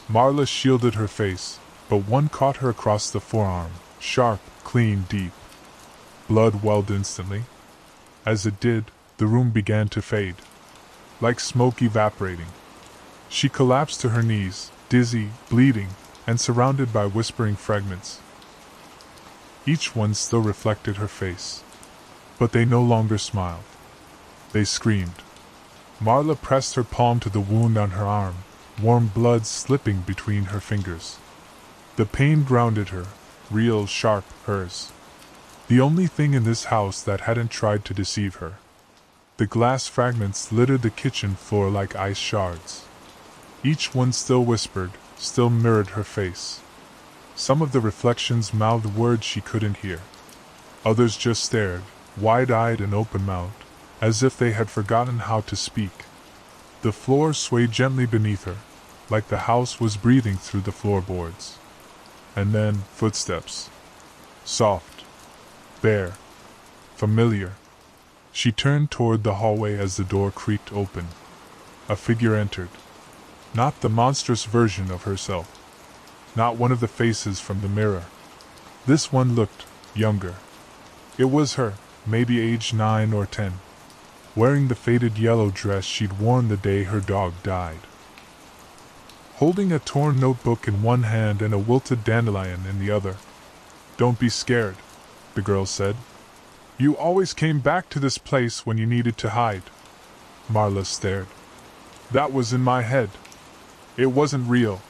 Marla shielded her face, but one caught her across the forearm, sharp, clean, deep. Blood welled instantly. As it did, the room began to fade, like smoke evaporating. She collapsed to her knees, dizzy, bleeding, and surrounded by whispering fragments. Each one still reflected her face. But they no longer smiled. They screamed. Marla pressed her palm to the wound on her arm, warm blood slipping between her fingers. The pain grounded her, real, sharp, hers. The only thing in this house that hadn't tried to deceive her. The glass fragments littered the kitchen floor like ice shards. Each one still whispered, still mirrored her face. Some of the reflections mouthed words she couldn't hear. Others just stared, wide-eyed and open-mouthed, as if they had forgotten how to speak. The floor swayed gently beneath her, like the house was breathing through the floorboards. And then, footsteps. Soft. Bare. Familiar. She turned toward the hallway as the door creaked open. A figure entered. Not the monstrous version of herself. Not one of the faces from the mirror. This one looked younger. It was her, maybe aged 9 or 10. Wearing the faded yellow dress she'd worn the day her dog died. Holding a torn notebook in one hand and a wilted dandelion in the other. Don't be scared, the girl said. You always came back to this place when you needed to hide. Marla stared. That was in my head. It wasn't real.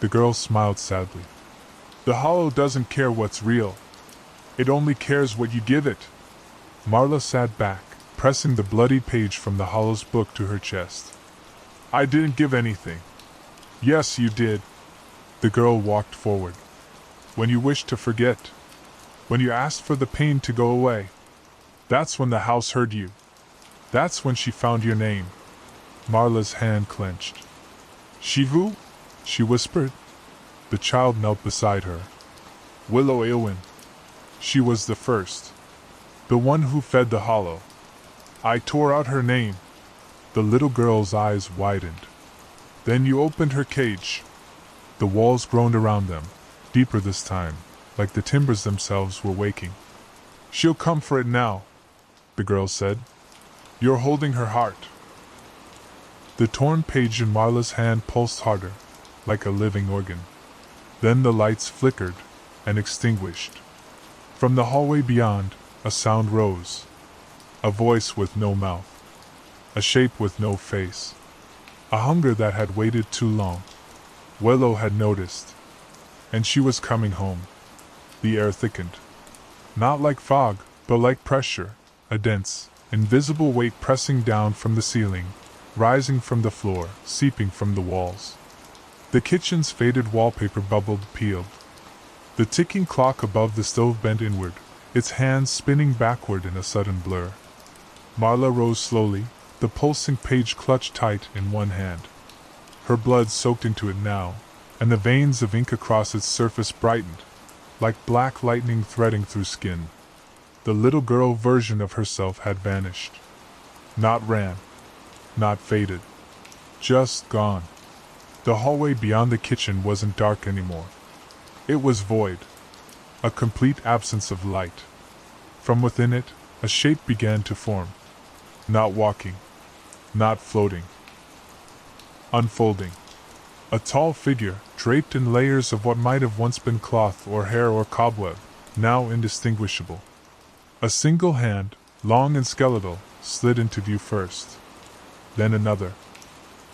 The girl smiled sadly. The Hollow doesn't care what's real. It only cares what you give it. Marla sat back, pressing the bloody page from the Hollow's book to her chest. I didn't give anything. Yes, you did. The girl walked forward. When you wished to forget. When you asked for the pain to go away. That's when the house heard you. That's when she found your name. Marla's hand clenched. Shivu? She whispered. The child knelt beside her. Willow Eowyn. She was the first. The one who fed the hollow. I tore out her name. The little girl's eyes widened. Then you opened her cage. The walls groaned around them, deeper this time, like the timbers themselves were waking. She'll come for it now, the girl said. You're holding her heart. The torn page in Marla's hand pulsed harder, like a living organ. Then the lights flickered and extinguished. From the hallway beyond, a sound rose. A voice with no mouth. A shape with no face. A hunger that had waited too long. Willow had noticed. And she was coming home. The air thickened. Not like fog, but like pressure, a dense, invisible weight pressing down from the ceiling, rising from the floor, seeping from the walls. The kitchen's faded wallpaper bubbled, peeled. The ticking clock above the stove bent inward, its hands spinning backward in a sudden blur. Marla rose slowly, the pulsing page clutched tight in one hand. Her blood soaked into it now, and the veins of ink across its surface brightened, like black lightning threading through skin. The little girl version of herself had vanished. Not ran. Not faded. Just gone. The hallway beyond the kitchen wasn't dark anymore. It was void. A complete absence of light. From within it, a shape began to form. Not walking. Not floating. Unfolding. A tall figure, draped in layers of what might have once been cloth or hair or cobweb, now indistinguishable. A single hand, long and skeletal, slid into view first. Then another.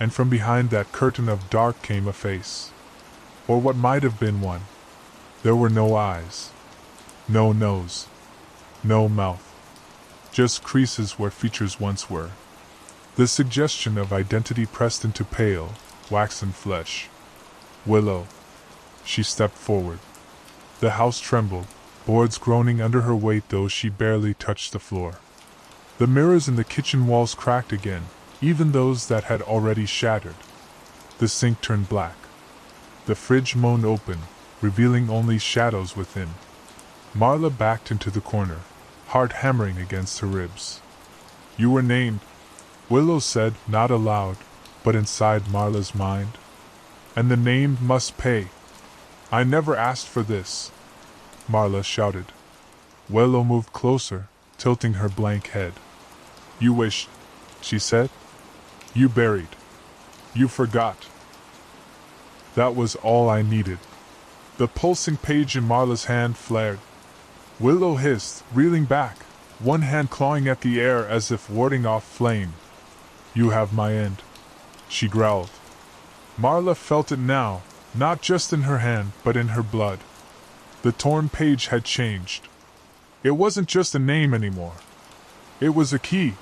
And from behind that curtain of dark came a face. Or what might have been one. There were no eyes. No nose. No mouth. Just creases where features once were. The suggestion of identity pressed into pale, waxen flesh. Willow. She stepped forward. The house trembled, boards groaning under her weight though she barely touched the floor. The mirrors in the kitchen walls cracked again, even those that had already shattered. The sink turned black. The fridge moaned open, revealing only shadows within. Marla backed into the corner, heart hammering against her ribs. You were named, Willow said, not aloud, but inside Marla's mind. And the named must pay. I never asked for this, Marla shouted. Willow moved closer, tilting her blank head. You wished, she said. You buried. You forgot. That was all I needed. The pulsing page in Marla's hand flared. Willow hissed, reeling back, one hand clawing at the air as if warding off flame. You have my end, she growled. Marla felt it now, not just in her hand, but in her blood. The torn page had changed. It wasn't just a name anymore. It was a key.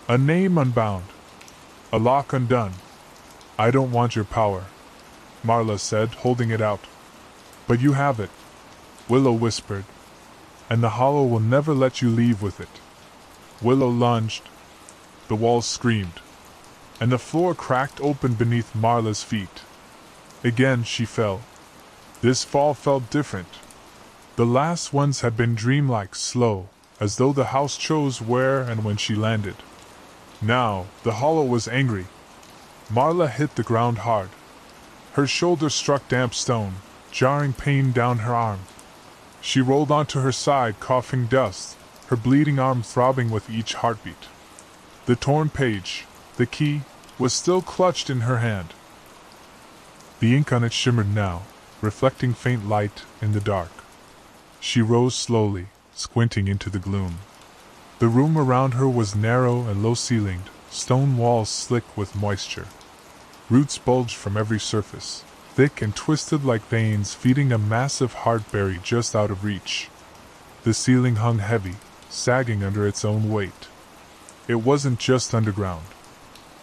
A name unbound. A lock undone. I don't want your power, Marla said, holding it out. But you have it, Willow whispered. And the hollow will never let you leave with it. Willow lunged. The walls screamed. And the floor cracked open beneath Marla's feet. Again she fell. This fall felt different. The last ones had been dreamlike, slow, as though the house chose where and when she landed. Now, the hollow was angry. Marla hit the ground hard. Her shoulder struck damp stone, jarring pain down her arm. She rolled onto her side, coughing dust, her bleeding arm throbbing with each heartbeat. The torn page, the key, was still clutched in her hand. The ink on it shimmered now, reflecting faint light in the dark. She rose slowly, squinting into the gloom. The room around her was narrow and low-ceilinged, stone walls slick with moisture. Roots bulged from every surface, thick and twisted like veins feeding a massive heartberry just out of reach. The ceiling hung heavy, sagging under its own weight. It wasn't just underground.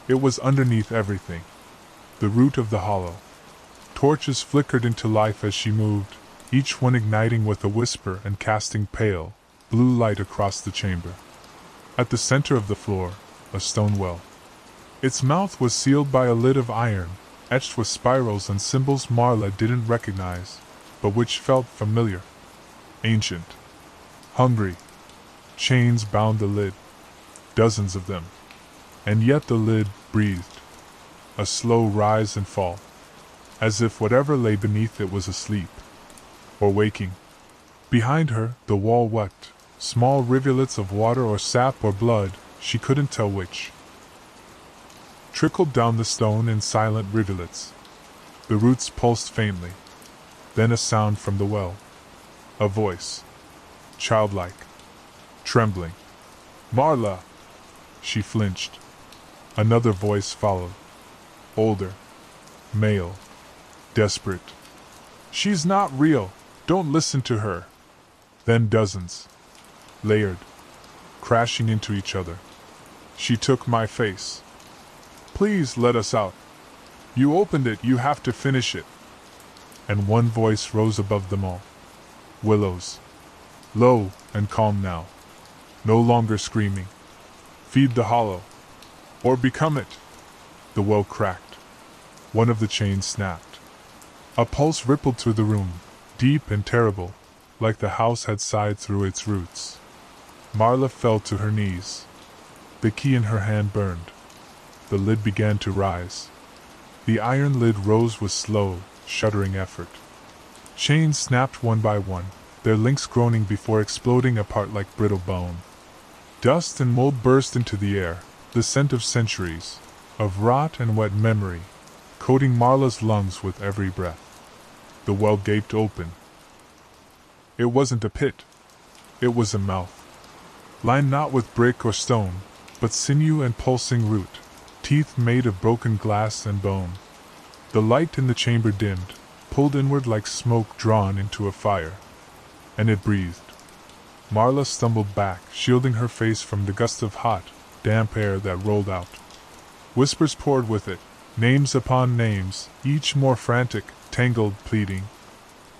It was underneath everything. The root of the hollow. Torches flickered into life as she moved, each one igniting with a whisper and casting pale, blue light across the chamber. At the center of the floor, a stone well. Its mouth was sealed by a lid of iron, etched with spirals and symbols Marla didn't recognize, but which felt familiar. Ancient. Hungry. Chains bound the lid. Dozens of them. And yet the lid breathed. A slow rise and fall. As if whatever lay beneath it was asleep. Or waking. Behind her, the wall wept. Small rivulets of water or sap or blood, she couldn't tell which, trickled down the stone in silent rivulets. The roots pulsed faintly. Then a sound from the well. A voice. Childlike. Trembling. Marla! She flinched. Another voice followed. Older. Male. Desperate. She's not real. Don't listen to her. Then dozens. Layered. Crashing into each other. She took my face. Please let us out. You opened it, you have to finish it. And one voice rose above them all. Willow's. Low and calm now. No longer screaming. Feed the hollow. Or become it. The well cracked. One of the chains snapped. A pulse rippled through the room, deep and terrible, like the house had sighed through its roots. Marla fell to her knees. The key in her hand burned. The lid began to rise. The iron lid rose with slow, shuddering effort. Chains snapped one by one, their links groaning before exploding apart like brittle bone. Dust and mold burst into the air, the scent of centuries, of rot and wet memory, coating Marla's lungs with every breath. The well gaped open. It wasn't a pit. It was a mouth. Lined not with brick or stone, but sinew and pulsing root, teeth made of broken glass and bone. The light in the chamber dimmed, pulled inward like smoke drawn into a fire. And it breathed. Marla stumbled back, shielding her face from the gust of hot, damp air that rolled out. Whispers poured with it, names upon names, each more frantic, tangled, pleading.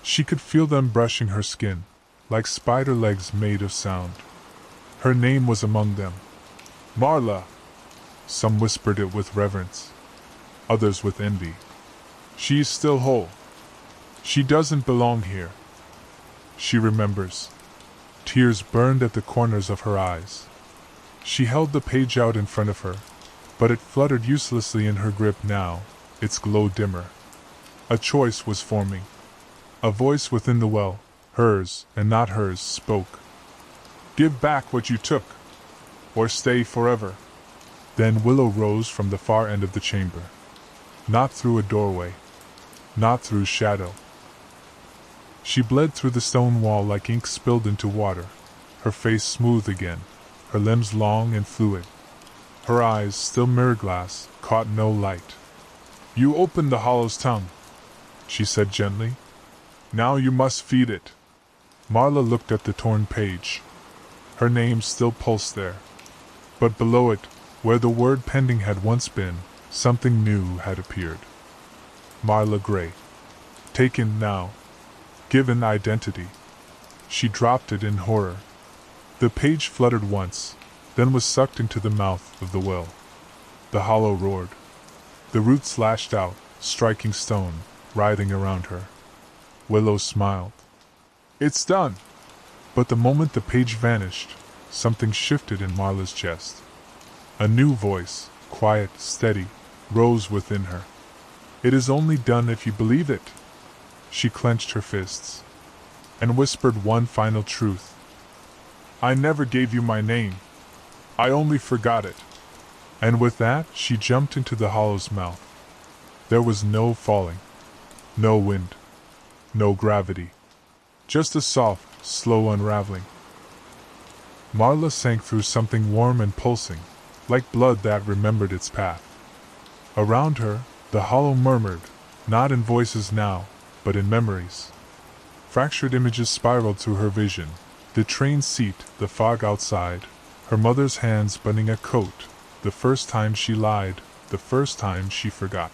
She could feel them brushing her skin, like spider legs made of sound. Her name was among them. Marla! Some whispered it with reverence. Others with envy. She's still whole. She doesn't belong here. She remembers. Tears burned at the corners of her eyes. She held the page out in front of her, but it fluttered uselessly in her grip now, its glow dimmer. A choice was forming. A voice within the well, hers and not hers, spoke. Give back what you took, or stay forever. Then Willow rose from the far end of the chamber. Not through a doorway. Not through shadow. She bled through the stone wall like ink spilled into water, her face smooth again, her limbs long and fluid. Her eyes, still mirror glass, caught no light. You opened the hollow's tongue, she said gently. Now you must feed it. Marla looked at the torn page. Her name still pulsed there. But below it, where the word pending had once been, something new had appeared. Marla Gray. Taken now. Given identity. She dropped it in horror. The page fluttered once, then was sucked into the mouth of the well. The hollow roared. The roots lashed out, striking stone, writhing around her. Willow smiled. It's done! But the moment the page vanished, something shifted in Marla's chest. A new voice, quiet, steady, rose within her. It is only done if you believe it. She clenched her fists and whispered one final truth. I never gave you my name. I only forgot it. And with that, she jumped into the hollow's mouth. There was no falling, no wind, no gravity. Just a soft, slow unraveling. Marla sank through something warm and pulsing, like blood that remembered its path. Around her, the hollow murmured, not in voices now, but in memories. Fractured images spiraled through her vision, the train seat, the fog outside, her mother's hands buttoning a coat, the first time she lied, the first time she forgot.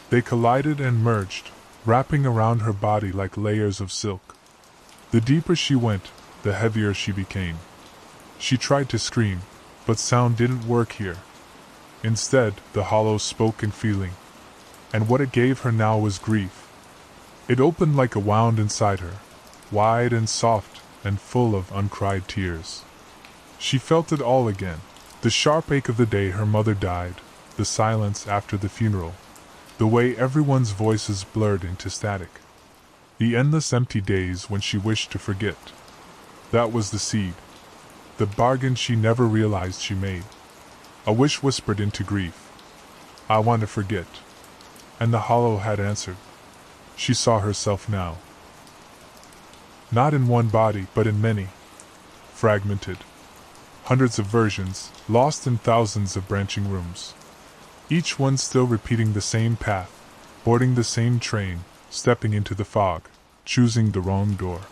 They collided and merged, wrapping around her body like layers of silk. The deeper she went, the heavier she became. She tried to scream, But sound didn't work here. Instead, the hollow spoke in feeling, and what it gave her now was grief. It opened like a wound inside her, wide and soft and full of uncried tears. She felt it all again. The sharp ache of the day her mother died, the silence after the funeral, the way everyone's voices blurred into static, the endless empty days when she wished to forget. That was the seed, the bargain she never realized she made. A wish whispered into grief, "I want to forget." And the hollow had answered. She saw herself now, not in one body but in many, fragmented, hundreds of versions, lost in thousands of branching rooms. Each one still repeating the same path, boarding the same train, stepping into the fog, choosing the wrong door.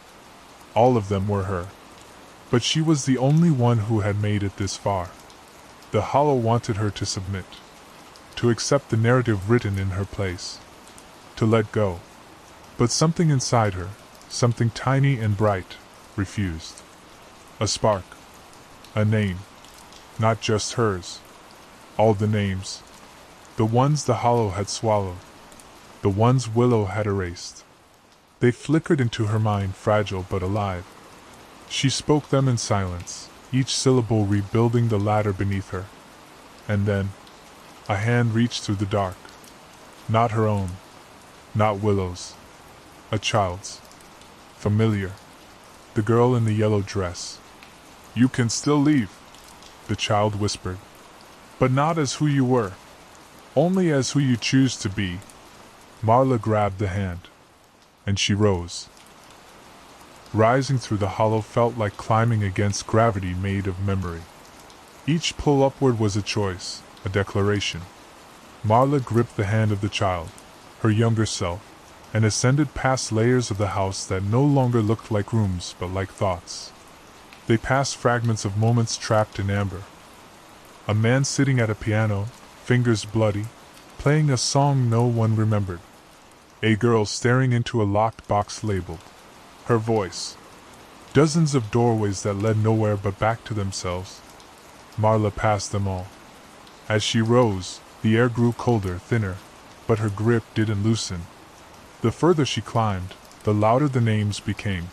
All of them were her. But she was the only one who had made it this far. The hollow wanted her to submit, to accept the narrative written in her place, to let go. But something inside her, something tiny and bright, refused. A spark. A name. Not just hers. All the names. The ones the hollow had swallowed. The ones Willow had erased. They flickered into her mind, fragile but alive. She spoke them in silence, each syllable rebuilding the ladder beneath her. And then, a hand reached through the dark. Not her own. Not Willow's. A child's. Familiar. The girl in the yellow dress. "You can still leave," the child whispered. "But not as who you were. Only as who you choose to be." Marla grabbed the hand, and she rose. Rising through the hollow felt like climbing against gravity made of memory. Each pull upward was a choice, a declaration. Marla gripped the hand of the child, her younger self, and ascended past layers of the house that no longer looked like rooms but like thoughts. They passed fragments of moments trapped in amber. A man sitting at a piano, fingers bloody, playing a song no one remembered. A girl staring into a locked box labeled her voice. Dozens of doorways that led nowhere but back to themselves. Marla passed them all. As she rose, the air grew colder, thinner, but her grip didn't loosen. The further she climbed, the louder the names became.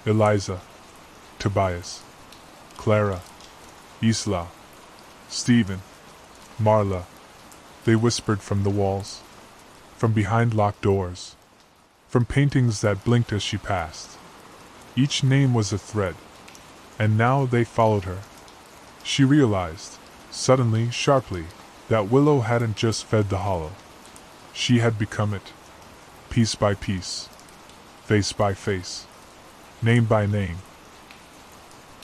Eliza, Tobias, Clara, Isla, Stephen, Marla. They whispered from the walls, from behind locked doors, from paintings that blinked as she passed. Each name was a thread, and now they followed her. She realized, suddenly, sharply, that Willow hadn't just fed the hollow. She had become it, piece by piece, face by face, name by name.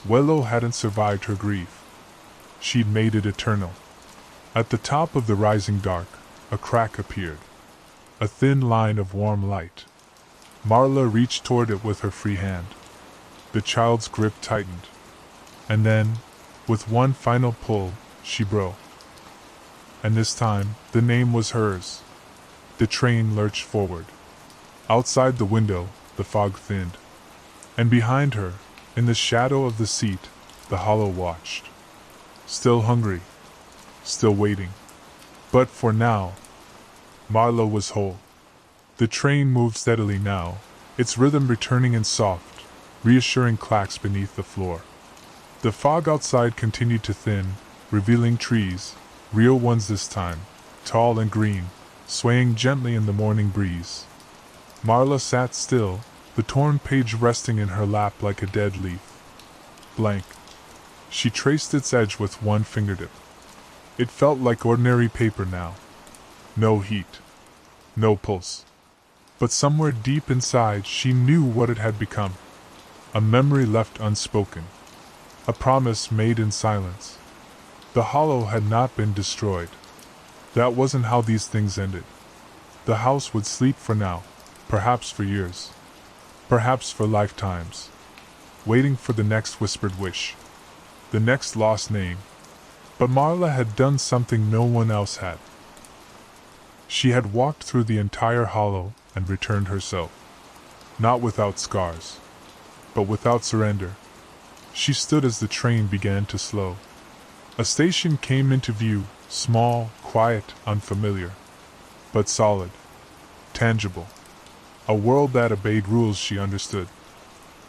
Willow hadn't survived her grief. She'd made it eternal. At the top of the rising dark, a crack appeared, a thin line of warm light. Marla reached toward it with her free hand. The child's grip tightened, and then, with one final pull, she broke. And this time, the name was hers. The train lurched forward. Outside the window, the fog thinned, and behind her, in the shadow of the seat, the hollow watched. Still hungry, still waiting. But for now, Marla was whole. The train moved steadily now, its rhythm returning in soft, reassuring clacks beneath the floor. The fog outside continued to thin, revealing trees, real ones this time, tall and green, swaying gently in the morning breeze. Marla sat still, the torn page resting in her lap like a dead leaf. Blank. She traced its edge with one fingertip. It felt like ordinary paper now. No heat. No pulse. But somewhere deep inside she knew what it had become. A memory left unspoken. A promise made in silence. The hollow had not been destroyed. That wasn't how these things ended. The house would sleep for now, perhaps for years, perhaps for lifetimes, waiting for the next whispered wish, the next lost name. But Marla had done something no one else had. She had walked through the entire hollow and returned herself. Not without scars, but without surrender. She stood as the train began to slow. A station came into view, small, quiet, unfamiliar, but solid, tangible. A world that obeyed rules she understood.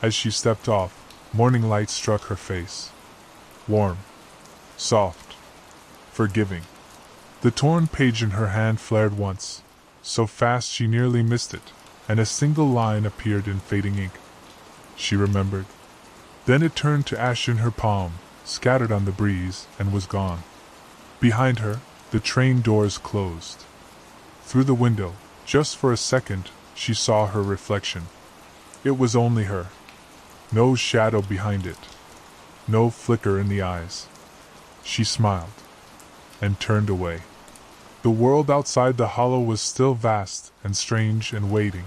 As she stepped off, morning light struck her face. Warm, soft, forgiving. The torn page in her hand flared once, so fast she nearly missed it, and a single line appeared in fading ink. She remembered. Then it turned to ash in her palm, scattered on the breeze, and was gone. Behind her, the train doors closed. Through the window, just for a second, she saw her reflection. It was only her. No shadow behind it. No flicker in the eyes. She smiled and turned away. The world outside the hollow was still vast and strange and waiting.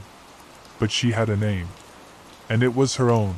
But she had a name. And it was her own,